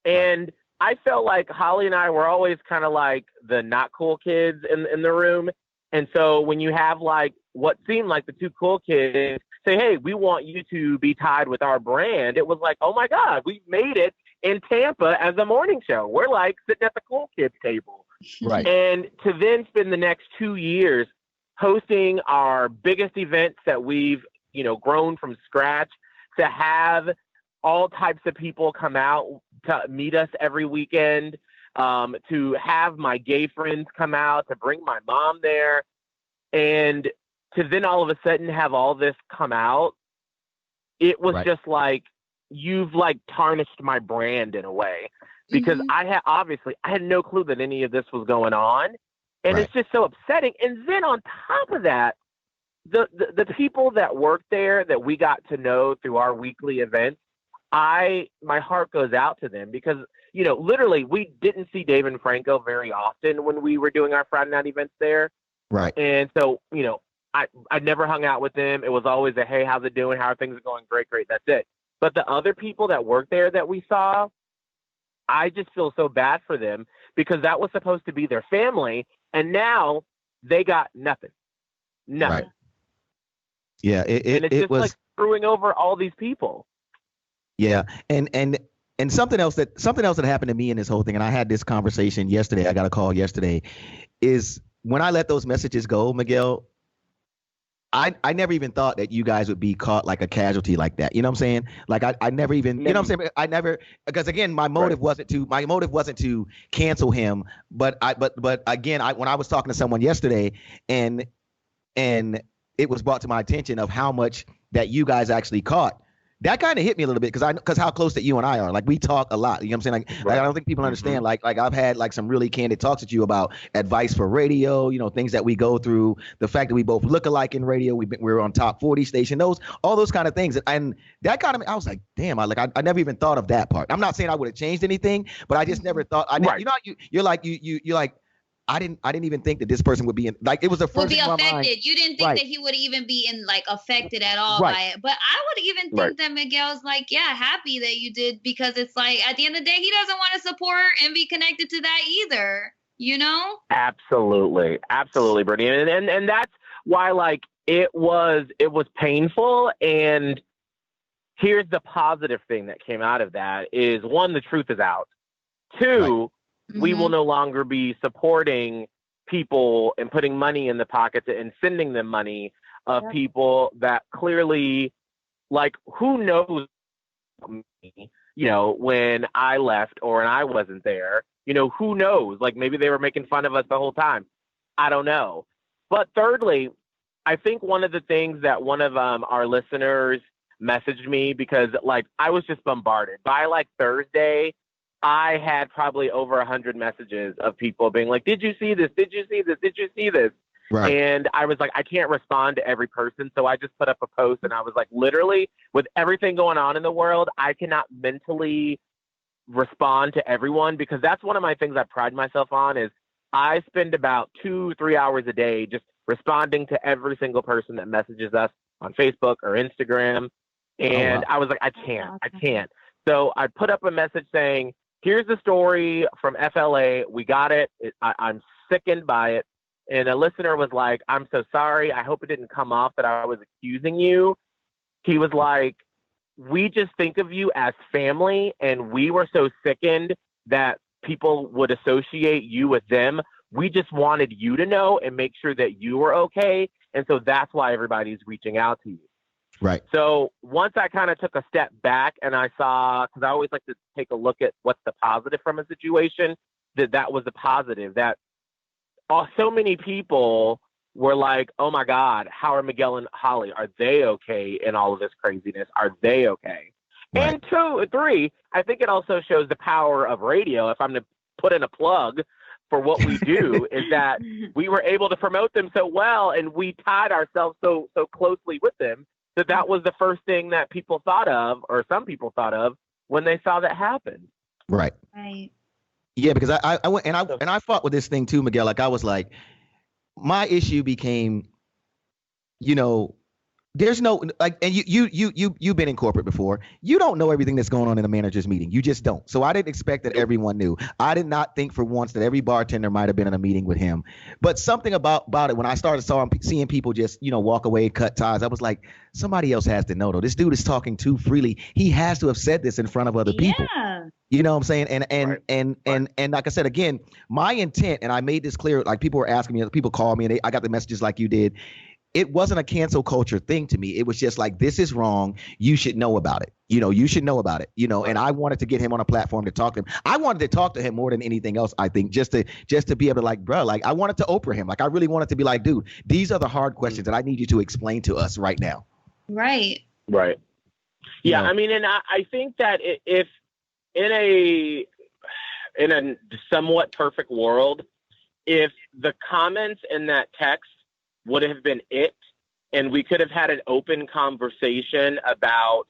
And I felt like Holly and I were always kind of like the not cool kids in the room. And so when you have like what seemed like the two cool kids say, hey, we want you to be tied with our brand, it was like, oh my God, we made it in Tampa as a morning show. We're like sitting at the cool kids table. Right. And to then spend the next 2 years hosting our biggest events that we've, grown from scratch, to have all types of people come out to meet us every weekend, to have my gay friends come out, to bring my mom there, and to then all of a sudden have all this come out. It was just like, you've like tarnished my brand in a way, because I had no clue that any of this was going on. And it's just so upsetting. And then on top of that, the people that work there that we got to know through our weekly events, my heart goes out to them because, literally we didn't see Dave and Franco very often when we were doing our Friday night events there. Right. And so, I never hung out with them. It was always a, hey, how's it doing? How are things going? Great. That's it. But the other people that work there that we saw, I just feel so bad for them because that was supposed to be their family. And now they got nothing. Right. Yeah. It's just was like screwing over all these people. Yeah. And something else that happened to me in this whole thing, and I had this conversation yesterday, I got a call yesterday, is when I let those messages go, Miguel, I never even thought that you guys would be caught like a casualty like that. You know what I'm saying? Like I never even, you know what I'm saying? I never, because again, my motive wasn't to cancel him, but again, when I was talking to someone yesterday and it was brought to my attention of how much that you guys actually caught. That kind of hit me a little bit because how close that you and I are. Like we talk a lot. You know what I'm saying? Like I don't think people understand. Like I've had like some really candid talks with you about advice for radio. Things that we go through. The fact that we both look alike in radio. We're on top 40 station. All those kind of things. And that kind of, I was like, damn. I never even thought of that part. I'm not saying I would have changed anything, but I just never thought. You're like. I didn't even think that this person would be in, like, it was the first would be affected. You didn't think that he would even be in like affected at all by it. But I would even think that Miguel's like, yeah, happy that you did, because it's like at the end of the day, he doesn't want to support and be connected to that either. you know? Absolutely, Brittany, and that's why, like, it was painful. And here's the positive thing that came out of that is, one, the truth is out. Two, we will no longer be supporting people and putting money in the pockets and sending them money of people that clearly, like, who knows me, when I left or when I wasn't there, who knows? Like, maybe they were making fun of us the whole time. I don't know. But thirdly, I think one of the things that one of our listeners messaged me, because, like, I was just bombarded by, like, Thursday, I had probably over 100 messages of people being like, did you see this? Did you see this? Did you see this? Right. And I was like, I can't respond to every person. So I just put up a post, and I was like, literally, with everything going on in the world, I cannot mentally respond to everyone, because that's one of my things I pride myself on is I spend about 2-3 hours a day just responding to every single person that messages us on Facebook or Instagram. And I was like, I can't. So I put up a message saying, here's the story from FLA. We got it. I'm sickened by it. And a listener was like, I'm so sorry. I hope it didn't come off that I was accusing you. He was like, we just think of you as family, and we were so sickened that people would associate you with them. We just wanted you to know and make sure that you were okay. And so that's why everybody's reaching out to you. Right. So once I kind of took a step back and I saw, because I always like to take a look at what's the positive from a situation, that was the positive. That so many people were like, oh my God, how are Miguel and Holly? Are they okay in all of this craziness? Are they okay? Right. And 2, 3, I think it also shows the power of radio. If I'm to put in a plug for what we do, is that we were able to promote them so well, and we tied ourselves so closely with them that was the first thing that people thought of, or some people thought of, when they saw that happen. Right. Right. Yeah, because I went and I fought with this thing too, Miguel. Like, I was like, my issue became, there's no, like, and you've been in corporate before. You don't know everything that's going on in a manager's meeting. You just don't. So I didn't expect that everyone knew. I did not think for once that every bartender might have been in a meeting with him. But something about it, when I started seeing people just, walk away, cut ties, I was like, somebody else has to know, though. This dude is talking too freely. He has to have said this in front of other people. Yeah. You know what I'm saying? And like I said, again, my intent, and I made this clear, like, people were asking me, people called me, and I got the messages like you did. It wasn't a cancel culture thing to me. It was just like, this is wrong. You should know about it. You should know about it. And I wanted to get him on a platform to talk to him. I wanted to talk to him more than anything else, I think, just to be able to, like, bro, like, I wanted to Oprah him. Like, I really wanted to be like, dude, these are the hard questions that I need you to explain to us right now. Right. Right. Yeah. I mean, and I think that if in a somewhat perfect world, if the comments in that text would have been it, and we could have had an open conversation about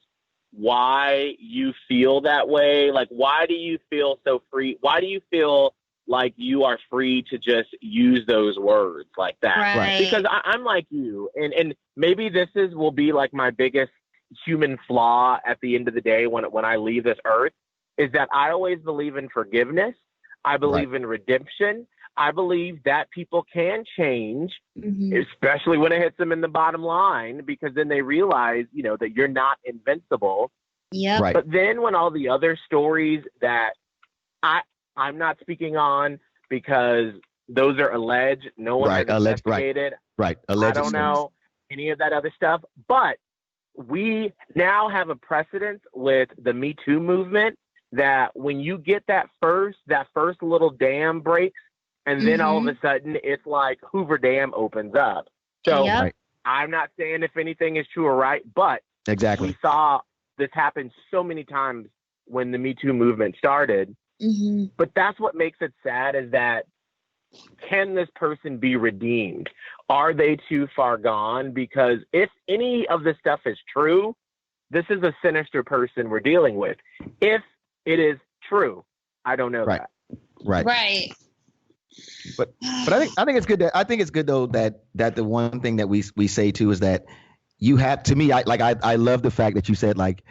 why you feel that way. Like, why do you feel so free? Why do you feel like you are free to just use those words like that? Right. Because I'm like you, and maybe this will be like my biggest human flaw at the end of the day when I leave this earth, is that I always believe in forgiveness. I believe in redemption. I believe that people can change, especially when it hits them in the bottom line, because then they realize, that you're not invincible. Yeah. Right. But then when all the other stories that I'm not speaking on, because those are alleged, no one has investigated. Right. I don't know any of that other stuff. But we now have a precedent with the Me Too movement that when you get that first little dam breaks, and then all of a sudden it's like Hoover Dam opens up. So I'm not saying if anything is true or right, but exactly, we saw this happen so many times when the Me Too movement started. But that's what makes it sad, is that, can this person be redeemed? Are they too far gone? Because if any of this stuff is true, this is a sinister person we're dealing with. If it is true, I don't know that. Right. But I think it's good though that the one thing that we say too is that you have, to me, I love the fact that you said, like,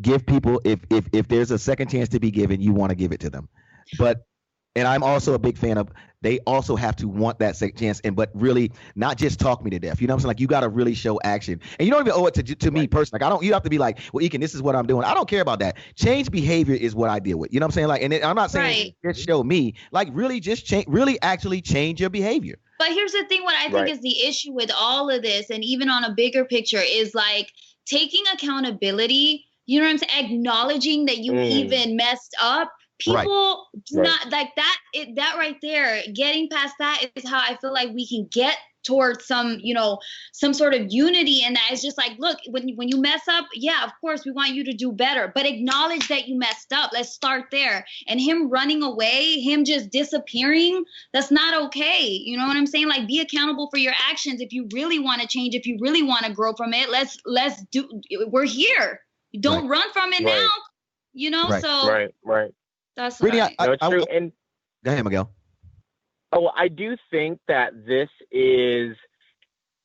give people, if there's a second chance to be given, you want to give it to them. But And I'm also a big fan of, they also have to want that second chance, and but really not just talk me to death. You know what I'm saying? Like, you got to really show action, and you don't even owe it to me personally. Like, I don't. You have to be like, well, Ekin, this is what I'm doing. I don't care about that. Change behavior is what I deal with. You know what I'm saying? Like, and I'm not saying just show me. Like, really just change. Really, actually change your behavior. But here's the thing: what I think is the issue with all of this, and even on a bigger picture, is like taking accountability. You know what I'm saying? Acknowledging that you even messed up. People do not like that. That right there, getting past that is how I feel like we can get towards some sort of unity. And that is just like, look, when you mess up, yeah, of course we want you to do better, but acknowledge that you messed up. Let's start there. And him running away, him just disappearing, that's not okay. You know what I'm saying? Like, be accountable for your actions. If you really want to change, if you really want to grow from it, let's do. We're here. Don't run from it now. You know, so right. That's Brittany, right. No, it's true. And go ahead, Miguel. Oh, I do think that this is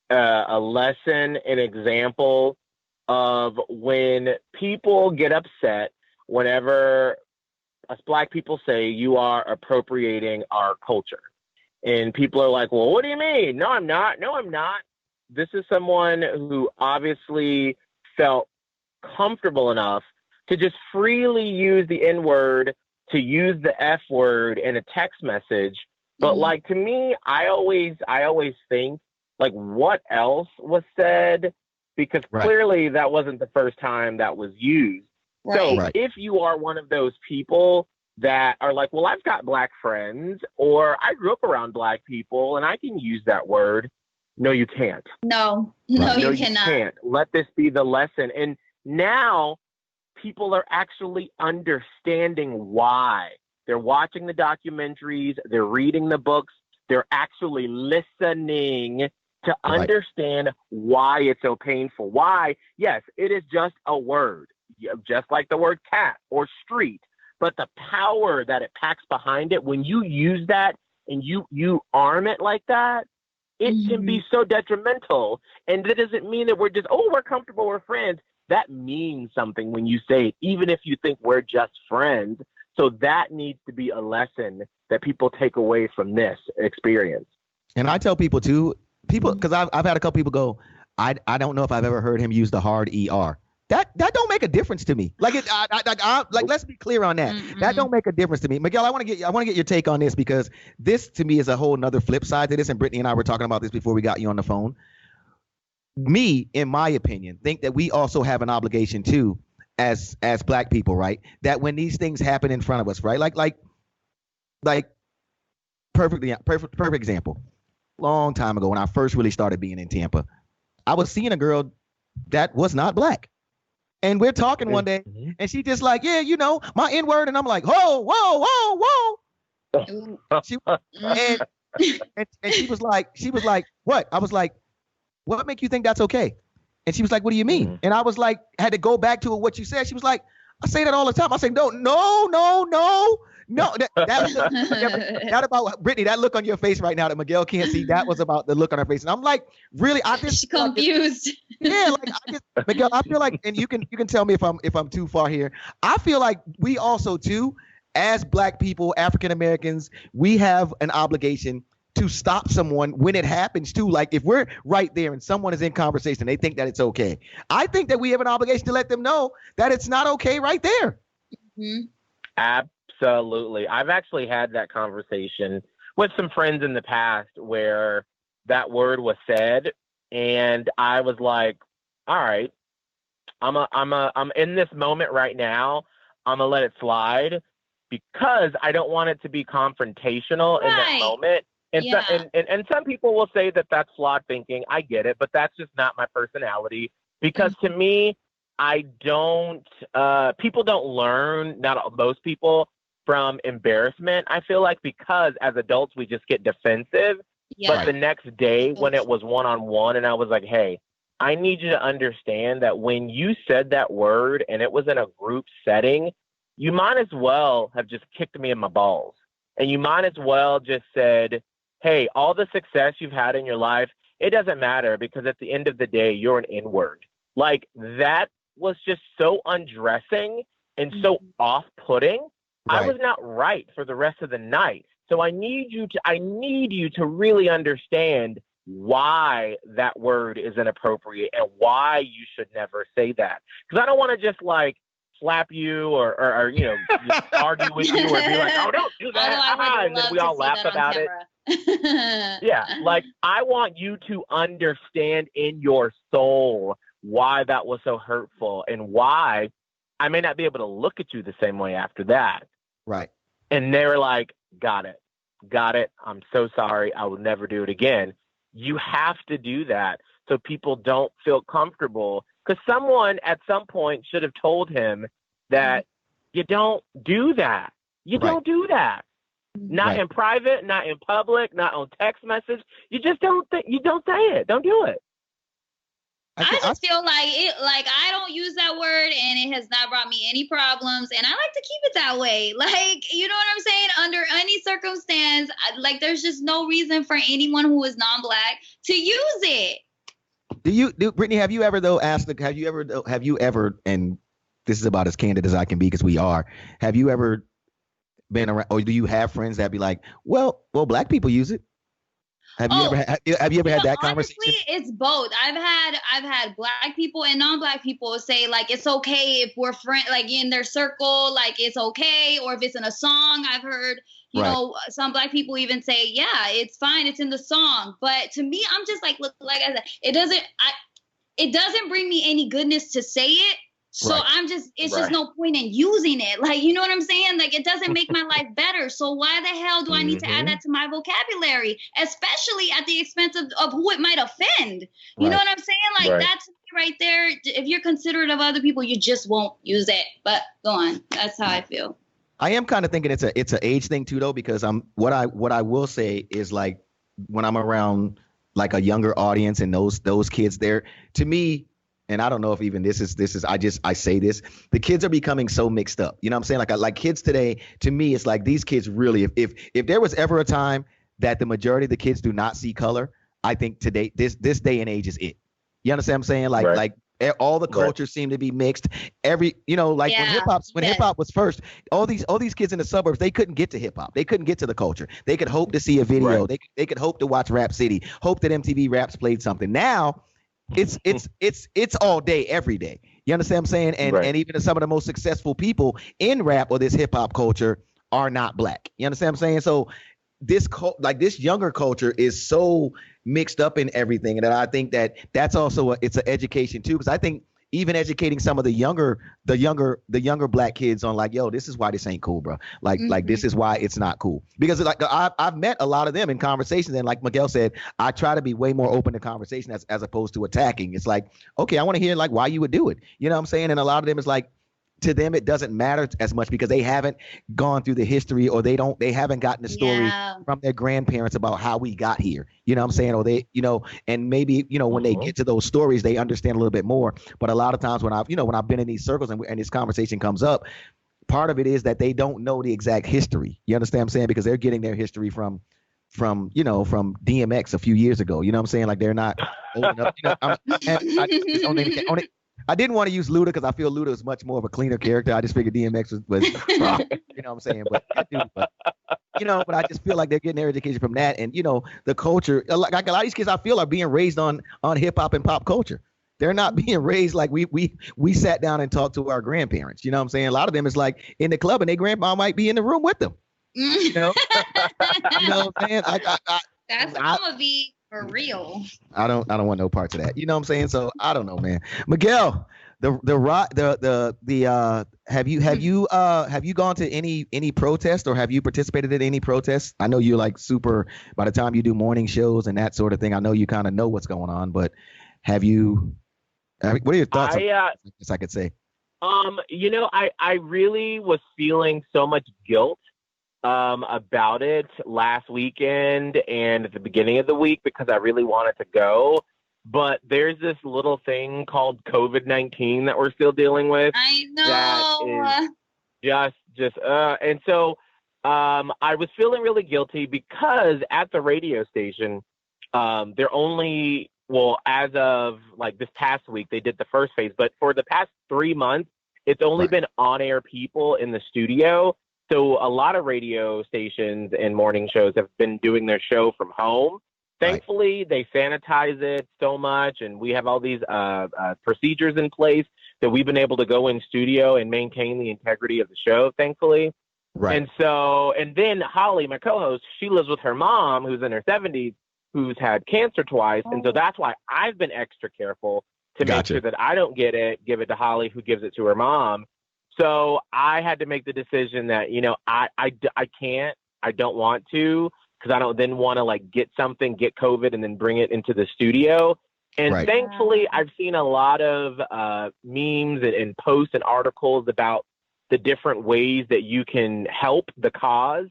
a lesson, an example of when people get upset whenever us Black people say you are appropriating our culture. And people are like, well, what do you mean? No, I'm not. No, I'm not. This is someone who obviously felt comfortable enough to just freely use the N-word, to use the F word in a text message. But like, to me, I always think, like, what else was said? Because clearly that wasn't the first time that was used. So if you are one of those people that are like, well, I've got Black friends, or I grew up around Black people and I can use that word. No, you can't. No, you cannot. Can't. Let this be the lesson. And now people are actually understanding why. They're watching the documentaries, they're reading the books, they're actually listening to understand why it's so painful. Why, yes, it is just a word, just like the word cat or street, but the power that it packs behind it, when you use that and you arm it like that, it can be so detrimental. And that doesn't mean that we're just, we're comfortable, we're friends. That means something when you say it, even if you think we're just friends. So that needs to be a lesson that people take away from this experience. And I tell people too, because I've had a couple people go, I don't know if I've ever heard him use the hard ER. That don't make a difference to me. Like, let's be clear on that. That don't make a difference to me. Miguel, I want to get your take on this, because this to me is a whole nother flip side to this. And Brittany and I were talking about this before we got you on the phone. Me, in my opinion, think that we also have an obligation too, as Black people, right? That when these things happen in front of us, right? Like perfect example. Long time ago, when I first really started being in Tampa, I was seeing a girl that was not Black. And we're talking one day, and she just like, yeah, my N-word. And I'm like, whoa. And she was like, what? I was like, what make you think that's okay? And she was like, what do you mean? And I was like, had to go back to what you said. She was like, I say that all the time. I say, no. That about Brittany, that look on your face right now that Miguel can't see, that was about the look on her face. And I'm like, really? She's confused. Miguel, I feel like, and you can tell me if I'm too far here. I feel like we also too, as Black people, African Americans, we have an obligation to stop someone when it happens too. Like, if we're right there and someone is in conversation, they think that it's okay. I think that we have an obligation to let them know that it's not okay right there. Absolutely. I've actually had that conversation with some friends in the past where that word was said, and I was like, all right, I'm in this moment right now. I'm gonna let it slide because I don't want it to be confrontational in that moment. And, and some people will say that that's flawed thinking. I get it, but that's just not my personality, because to me, people don't learn, not most people, from embarrassment. I feel like, because as adults, we just get defensive. But the next day when it was one-on-one and I was like, hey, I need you to understand that when you said that word and it was in a group setting, you might as well have just kicked me in my balls. And you might as well just said, hey, all the success you've had in your life, it doesn't matter, because at the end of the day, you're an N-word. Like, that was just so undressing and so off-putting I Right. was not right for the rest of the night. So I need you to really understand why that word is inappropriate and why you should never say that. Because I don't want to just like slap you or just argue with you or be like, oh, don't do that. Although I would And then love we to all see laugh that on about it. camera. Yeah, like I want you to understand in your soul why that was so hurtful and why I may not be able to look at you the same way after that. Right. And they were like, got it. I'm so sorry. I will never do it again. You have to do that so people don't feel comfortable. Because someone at some point should have told him that you don't do that. You Right. don't do that. Not Right. in private, not in public, not on text message. You just don't you don't say it. Don't do it. I just feel like I don't use that word and it has not brought me any problems and I like to keep it that way. Like, you know what I'm saying? Under any circumstance, like there's just no reason for anyone who is non-Black to use it. Brittany, have you ever and this is about as candid as I can be because we are, have you ever been around, or do you have friends that be like, well, Black people use it? Have you ever had that conversation? Honestly, it's both. I've had Black people and non-Black people say like it's okay if we're friends, like in their circle, like it's okay, or if it's in a song. I've heard, you know, some Black people even say, yeah, it's fine, it's in the song. But to me, I'm just like, look, like I said, it doesn't bring me any goodness to say it. So it's just no point in using it. Like, you know what I'm saying? Like, it doesn't make my life better. So why the hell do I need to add that to my vocabulary? Especially at the expense of who it might offend. You know what I'm saying? Like, that's right there. If you're considerate of other people, you just won't use it. But go on. That's how I feel. I am kind of thinking it's an age thing too, though, because what I will say is like when I'm around like a younger audience and those kids there, to me, and I don't know if even this is I say this, the kids are becoming so mixed up. You know what I'm saying? Like kids today, to me, it's like these kids really, if there was ever a time that the majority of the kids do not see color, I think today, this day and age is it. You understand what I'm saying? Like all the cultures seem to be mixed. When hip hop was first, all these kids in the suburbs, they couldn't get to hip hop. They couldn't get to the culture. They could hope to see a video. They could hope to watch Rap City, hope that MTV Raps played something. Now it's all day, every day. You understand what I'm saying? And even some of the most successful people in rap or this hip hop culture are not Black. You understand what I'm saying? So this younger culture is so mixed up in everything, and I think that's also it's an education too, because I think even educating some of the younger Black kids on like, yo, this is why this ain't cool, bro. Like this is why it's not cool. Because like I've met a lot of them in conversations, and like Miguel said, I try to be way more open to conversation as opposed to attacking. It's like, okay, I want to hear like why you would do it. You know what I'm saying? And a lot of them is like, to them it doesn't matter as much because they haven't gone through the history, or they haven't gotten the story from their grandparents about how we got here. You know what I'm saying? Or they, and maybe, when they get to those stories, they understand a little bit more. But a lot of times when I've been in these circles and this conversation comes up, part of it is that they don't know the exact history. You understand what I'm saying? Because they're getting their history from DMX a few years ago. You know what I'm saying? Like they're not old enough. I didn't want to use Luda because I feel Luda is much more of a cleaner character. I just figured DMX was you know what I'm saying? But I just feel like they're getting their education from that. And, the culture, like a lot of these kids I feel are being raised on hip hop and pop culture. They're not being raised like we sat down and talked to our grandparents. You know what I'm saying? A lot of them is like in the club and their grandma might be in the room with them. You know what I'm saying? That's gonna be for real. I don't want no parts of that. You know what I'm saying? So I don't know, man. Miguel, have you gone to any protest, or have you participated in any protests? I know you're like super, by the time you do morning shows and that sort of thing, I know you kind of know what's going on, but what are your thoughts? I guess I could say. I really was feeling so much guilt about it last weekend and at the beginning of the week because I really wanted to go. But there's this little thing called COVID-19 that we're still dealing with. I know. That is and so I was feeling really guilty because at the radio station, they're only, as of like this past week, they did the first phase, but for the past 3 months, it's only been on-air people in the studio. So a lot of radio stations and morning shows have been doing their show from home. Thankfully, they sanitize it so much, and we have all these procedures in place that we've been able to go in studio and maintain the integrity of the show, thankfully. Right. And then Holly, my co-host, she lives with her mom, who's in her 70s, who's had cancer twice. And so that's why I've been extra careful to make sure that I don't give it to Holly, who gives it to her mom. So I had to make the decision that, I don't want to, because I don't then want to get COVID and then bring it into the studio. And thankfully, I've seen a lot of memes and posts and articles about the different ways that you can help the cause.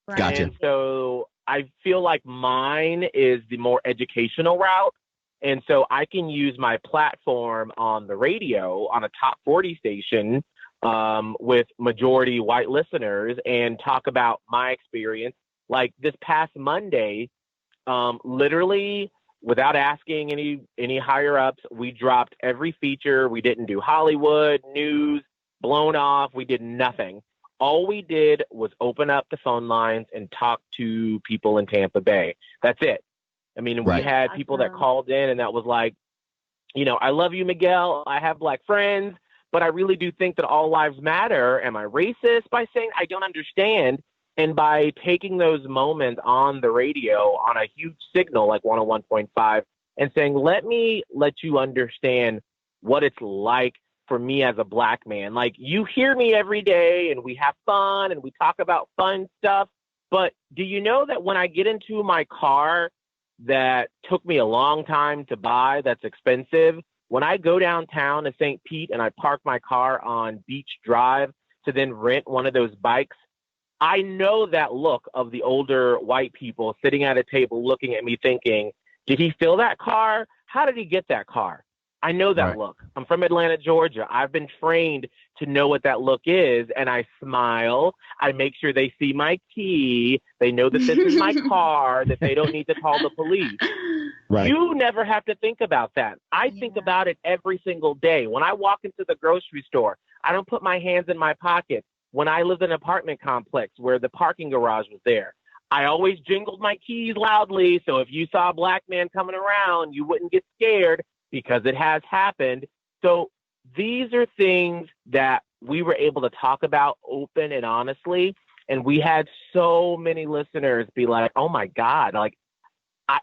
Right. Gotcha. And so I feel like mine is the more educational route. And so I can use my platform on the radio on a top 40 station with majority white listeners and talk about my experience. Like this past Monday, literally without asking any higher ups, we dropped every feature. We didn't do Hollywood, news, blown off. We did nothing. All we did was open up the phone lines and talk to people in Tampa Bay. That's it. I mean, we had people that called in and that was like, I love you, Miguel. I have black friends, but I really do think that all lives matter. Am I racist by saying I don't understand? And by taking those moments on the radio on a huge signal like 101.5 and saying, let me let you understand what it's like for me as a black man. Like, you hear me every day and we have fun and we talk about fun stuff. But do you know that when I get into my car that took me a long time to buy, that's expensive, when I go downtown to St. Pete and I park my car on Beach Drive to then rent one of those bikes, I know that look of the older white people sitting at a table looking at me thinking, did he fill that car? How did he get that car? I know that look. I'm from Atlanta, Georgia. I've been trained to know what that look is. And I smile. I make sure they see my key. They know that this is my car, that they don't need to call the police. Right. You never have to think about that. I think about it every single day. When I walk into the grocery store, I don't put my hands in my pocket. When I lived in an apartment complex where the parking garage was there, I always jingled my keys loudly. So if you saw a black man coming around, you wouldn't get scared, because it has happened. So these are things that we were able to talk about open and honestly. And we had so many listeners be like, oh my God, like,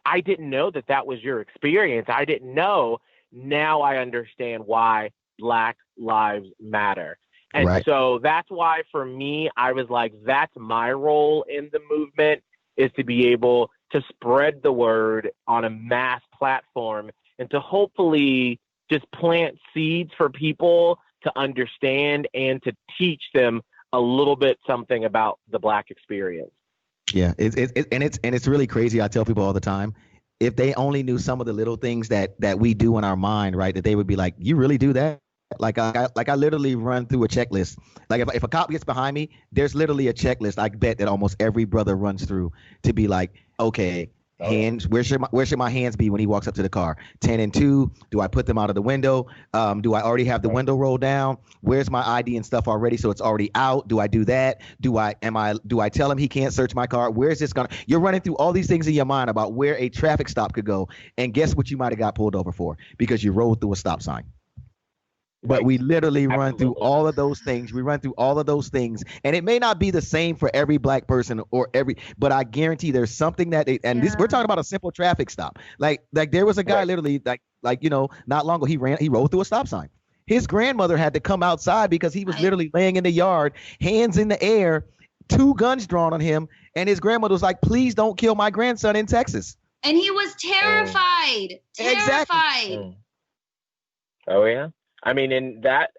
I didn't know that was your experience. I didn't know. Now I understand why Black Lives Matter. And so that's why for me, I was like, that's my role in the movement, is to be able to spread the word on a mass platform and to hopefully just plant seeds for people to understand and to teach them a little bit something about the Black experience. Yeah, it's really crazy. I tell people all the time, if they only knew some of the little things that we do in our mind, right, that they would be like, you really do that? Like I literally run through a checklist. Like if a cop gets behind me, there's literally a checklist I bet that almost every brother runs through to be like, okay, hands, where should my hands be when he walks up to the car? 10 and 2, do I put them out of the window? Do I already have the window rolled down? Where's my ID and stuff already, so it's already out? Do I do that? Do I tell him he can't search my car? Where is this gonna? You're running through all these things in your mind about where a traffic stop could go, and guess what you might have got pulled over for? Because you rolled through a stop sign. But we literally run through all of those things. We run through all of those things. And it may not be the same for every black person but I guarantee there's something that we're talking about a simple traffic stop. Like there was a guy literally not long ago, he rolled through a stop sign. His grandmother had to come outside because he was literally laying in the yard, hands in the air, 2 guns drawn on him. And his grandmother was like, please don't kill my grandson in Texas. And he was terrified. Exactly. Oh, yeah. I mean, in that,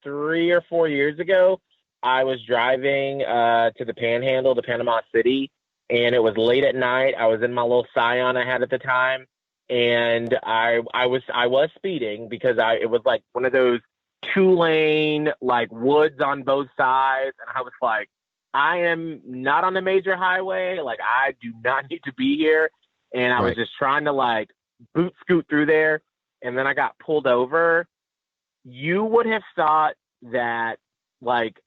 3 or 4 years ago, I was driving to the Panhandle, to Panama City, and it was late at night. I was in my little Scion I had at the time, and I was speeding because it was like one of those 2-lane, like, woods on both sides, and I was like, I am not on a major highway. Like, I do not need to be here, and I was just trying to, like, boot scoot through there, and then I got pulled over. You would have thought that, like,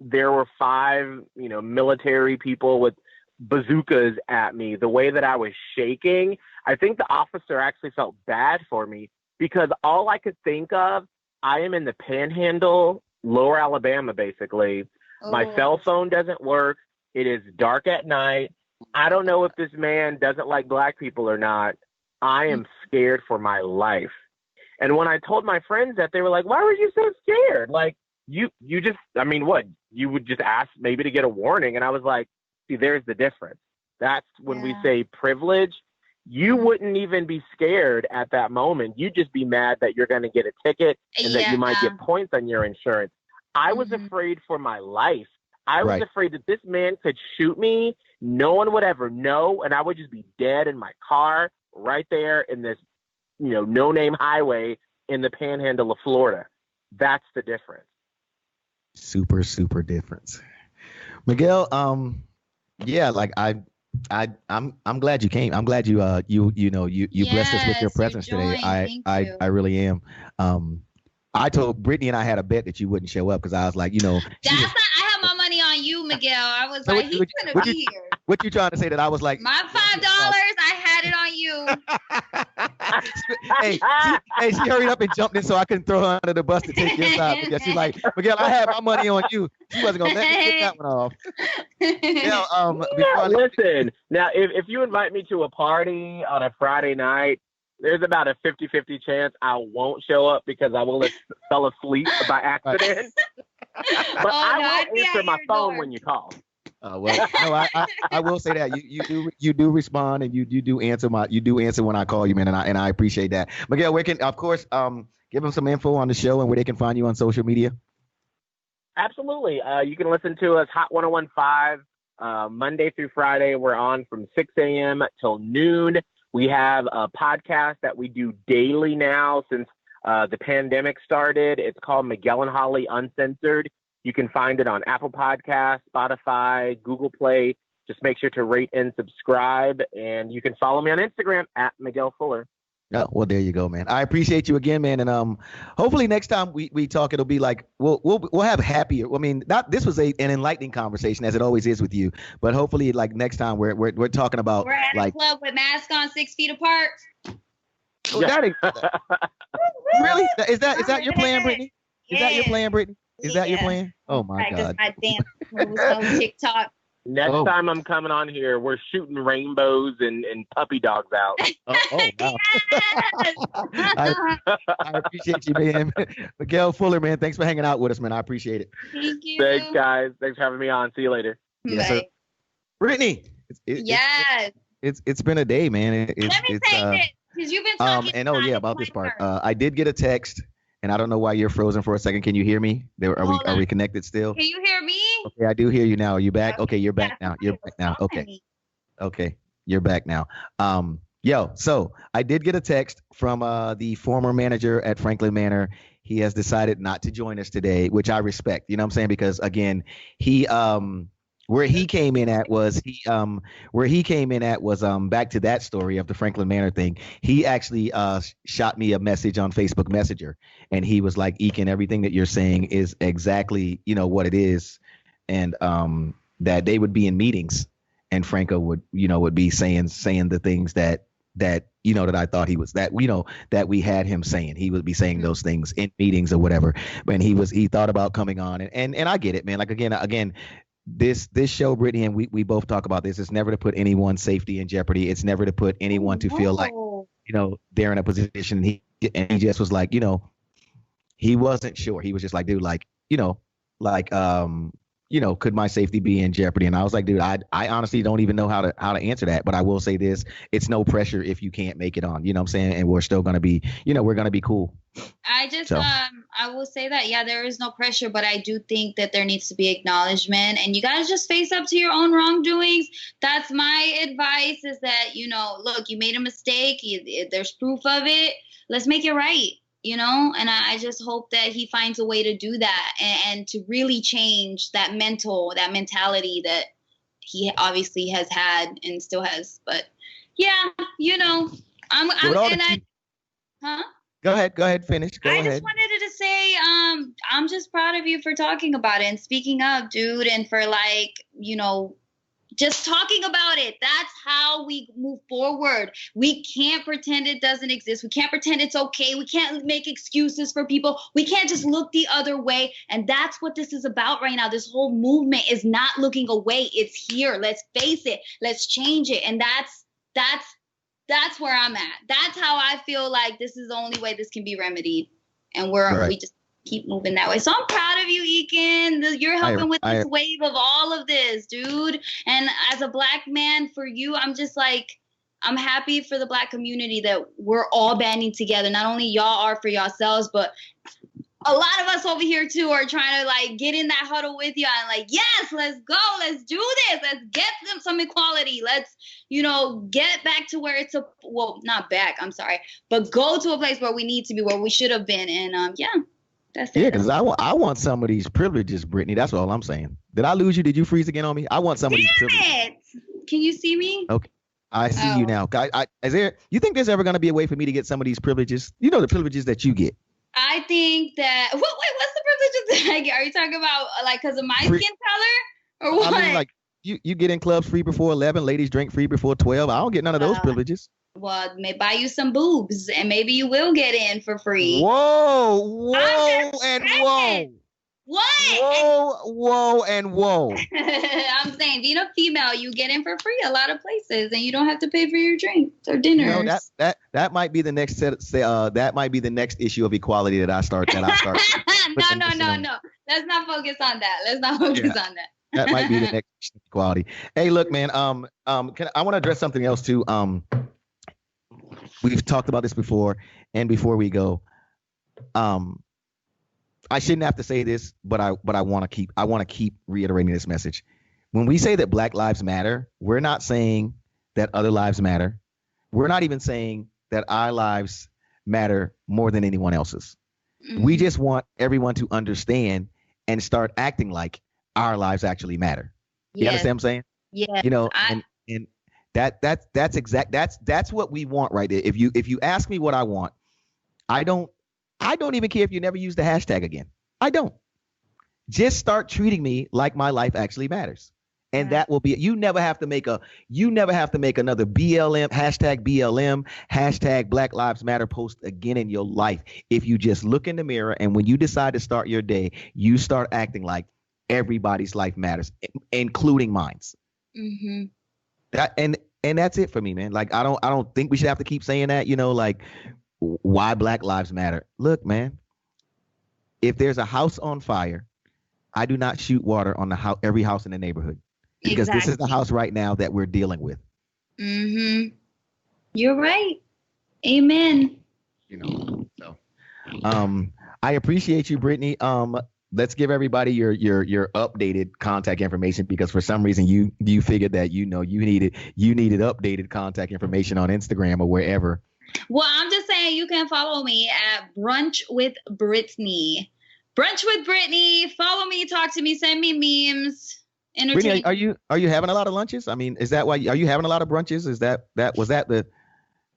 there were 5, military people with bazookas at me, the way that I was shaking, I think the officer actually felt bad for me because all I could think of, I am in the Panhandle, Lower Alabama, basically. Oh. My cell phone doesn't work. It is dark at night. I don't know if this man doesn't like black people or not. I am scared for my life. And when I told my friends that, they were like, why were you so scared? Like, you just, I mean, what? You would just ask maybe to get a warning. And I was like, see, there's the difference. That's when we say privilege. You wouldn't even be scared at that moment. You'd just be mad that you're going to get a ticket and that you might get points on your insurance. I was afraid for my life. I was afraid that this man could shoot me. No one would ever know. And I would just be dead in my car right there in this, no-name highway in the Panhandle of Florida. That's the difference. Super, super difference. Miguel, yeah, like I'm glad you came. I'm glad you blessed us with your presence today. I really am. I told Brittany and I had a bet that you wouldn't show up because I was like, that's not. I have my money on you, Miguel. I was like, he's gonna be here. What you trying to say that I was like? My $5, I had it on you. hey, she hurried up and jumped in so I couldn't throw her under the bus to take your side because she's like, Miguel, I had my money on you. She wasn't gonna let me get that one off. Listen, now if you invite me to a party on a Friday night, there's about a 50-50 chance I won't show up because I will have fell asleep by accident. But I will answer my phone when you call. Well, no, I will say that you do respond and you do answer when I call you, man, and I appreciate that. Miguel, where can, of course, give them some info on the show and where they can find you on social media. Absolutely, you can listen to us Hot 101.5 Monday through Friday. We're on from 6 a.m. till noon. We have a podcast that we do daily now since the pandemic started. It's called Miguel and Holly Uncensored. You can find it on Apple Podcasts, Spotify, Google Play. Just make sure to rate and subscribe. And you can follow me on Instagram at Miguel Fuller. Oh, well, there you go, man. I appreciate you again, man. And hopefully next time we talk, it'll be like we'll have happier. I mean, this was an enlightening conversation as it always is with you. But hopefully, like next time we're talking about we're at a club with masks on 6 feet apart. Oh, really? Is that your plan, Brittany? Is that your plan, Brittany? Is that your plan? Oh my God! My dance moves on TikTok. Next time I'm coming on here, we're shooting rainbows and puppy dogs out. Oh wow! I appreciate you, man. Miguel Fuller, man. Thanks for hanging out with us, man. I appreciate it. Thank you. Thanks, guys. Thanks for having me on. See you later. Yes, sir. Brittany. It's been a day, man. Let me say this, because you've been talking. About this part. I did get a text. And I don't know why you're frozen for a second. Can you hear me? Are we connected still? Can you hear me? Okay, I do hear you now. Are you back? Okay, you're back now. You're back now. Okay, you're back now. So I did get a text from the former manager at Franklin Manor. He has decided not to join us today, which I respect. You know what I'm saying? Because again, where he came in at was back to that story of the Franklin Manor thing. He actually shot me a message on Facebook Messenger, and he was like, Ekin, everything that you're saying is exactly what it is, and that they would be in meetings, and Franco would be saying the things that I thought he was, that we had him saying. He would be saying those things in meetings or whatever. When he thought about coming on, and I get it, man. Like again. This show, Brittany, and we both talk about this. It's never to put anyone's safety in jeopardy. It's never to put anyone to feel like, they're in a position. He just was like, he wasn't sure. He was just like, dude, could my safety be in jeopardy? And I was like, dude, I honestly don't even know how to answer that. But I will say this: it's no pressure if you can't make it on. You know what I'm saying? And we're still gonna be, we're gonna be cool. I will say that, there is no pressure, but I do think that there needs to be acknowledgement, and you guys just face up to your own wrongdoings. That's my advice, is that, look, you made a mistake. There's proof of it. Let's make it right, and I just hope that he finds a way to do that and to really change that mentality that he obviously has had and still has. But Huh? Go ahead, finish. Go ahead. Just wanted to say, I'm just proud of you for talking about it and speaking up, dude, and for like, just talking about it. That's how we move forward. We can't pretend it doesn't exist. We can't pretend it's okay. We can't make excuses for people. We can't just look the other way. And that's what this is about right now. This whole movement is not looking away. It's here. Let's face it. Let's change it. And that's where I'm at. That's how I feel like this is the only way this can be remedied. And we just keep moving that way. So I'm proud of you, Ekin. You're helping with this wave of all of this, dude. And as a Black man, for you, I'm just like, I'm happy for the Black community that we're all banding together. Not only y'all are for yourselves, but a lot of us over here too are trying to like get in that huddle with you and like, yes, let's go, let's do this, let's get them some equality, let's get back to where it's not back, I'm sorry, but go to a place where we need to be, where we should have been. And that's it. Yeah, because I want some of these privileges, Brittany. That's all I'm saying. Did I lose you? Did you freeze again on me? I want some of these privileges. Can you see me? Okay. I see you now. You think there's ever going to be a way for me to get some of these privileges? The privileges that you get. I think that. Wait, what's the privileges that I get? Are you talking about like because of my skin color or what? I mean, like you get in clubs free before 11, ladies drink free before 12. I don't get none of those privileges. Well, may buy you some boobs, and maybe you will get in for free. Whoa, and whoa. What? Whoa, and whoa. I'm saying, being a female, you get in for free a lot of places, and you don't have to pay for your drinks or dinners. That might be the next that might be the next issue of equality that I start. No. Let's not focus on that. Let's not focus on that. That might be the next issue of equality. Hey, look, man. I want to address something else too. We've talked about this before, and before we go, I shouldn't have to say this, but I want to keep reiterating this message. When we say that Black lives matter, we're not saying that other lives matter. We're not even saying that our lives matter more than anyone else's. Mm-hmm. We just want everyone to understand and start acting like our lives actually matter. You understand what I'm saying? Yeah. And that's what we want right there. If you ask me what I want, I don't even care if you never use the hashtag again. I don't. Just start treating me like my life actually matters. And that will be it. You never have to make another BLM, hashtag Black Lives Matter post again in your life. If you just look in the mirror and when you decide to start your day, you start acting like everybody's life matters, including mine. Mm-hmm. And that's it for me, man. Like I don't think we should have to keep saying that, like why Black lives matter. Look, man, if there's a house on fire, I do not shoot water on every house in the neighborhood because This is the house right now that we're dealing with. Mm-hmm. You're right. Amen. So I appreciate you, Brittany. Let's give everybody your updated contact information because for some reason you figured that you needed updated contact information on Instagram or wherever. Well, I'm just saying you can follow me at Brunch with Brittany. Brunch with Brittany. Follow me, talk to me, send me memes. Brittany, are you having a lot of lunches? I mean, is that why? Are you having a lot of brunches? Was that the?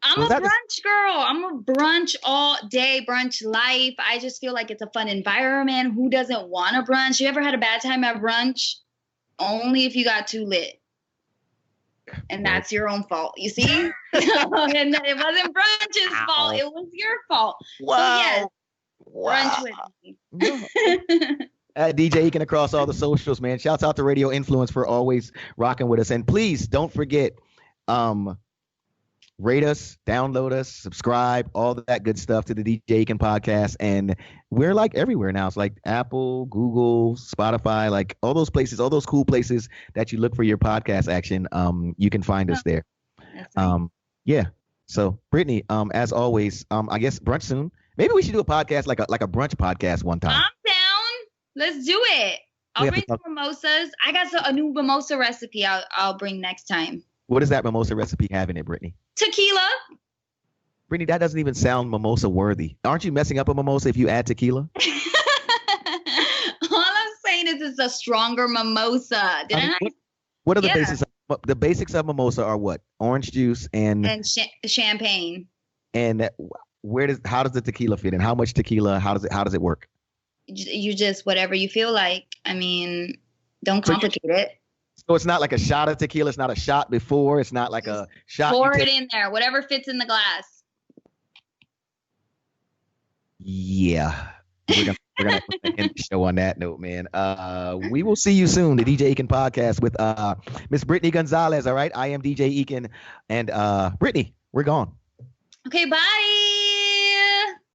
I'm a brunch girl. I'm a brunch all day, brunch life. I just feel like it's a fun environment. Who doesn't want a brunch? You ever had a bad time at brunch? Only if you got too lit. And that's your own fault, you see? And it wasn't brunch's fault. It was your fault. Wow. So yes, brunch with me. At DJ Ekin across all the socials, man. Shouts out to Radio Influence for always rocking with us. And please don't forget, rate us, download us, subscribe, all that good stuff to the DJ Ekin podcast. And we're like everywhere now. It's like Apple, Google, Spotify, like all those places, all those cool places that you look for your podcast action. You can find us there. Yeah. So Brittany, as always, I guess brunch soon. Maybe we should do a podcast like a brunch podcast one time. I'm down. Let's do it. I'll bring some mimosas. I got a new mimosa recipe I'll bring next time. What does that mimosa recipe have in it, Brittany? Tequila. Brittany, that doesn't even sound mimosa worthy. Aren't you messing up a mimosa if you add tequila? All I'm saying is it's a stronger mimosa. What are the basics? The basics of mimosa are what? Orange juice and champagne. And how does the tequila fit in? How much tequila? How does it work? You just whatever you feel like. I mean, don't So complicate it. So it's not like a shot of tequila. It's not a shot before. It's not like a shot. Pour it in there, whatever fits in the glass. Yeah. We're gonna end the show on that note, man. We will see you soon. The DJ Ekin podcast with Miss Brittany Gonzalez. All right. I am DJ Ekin. And Brittany, we're gone. Okay, bye.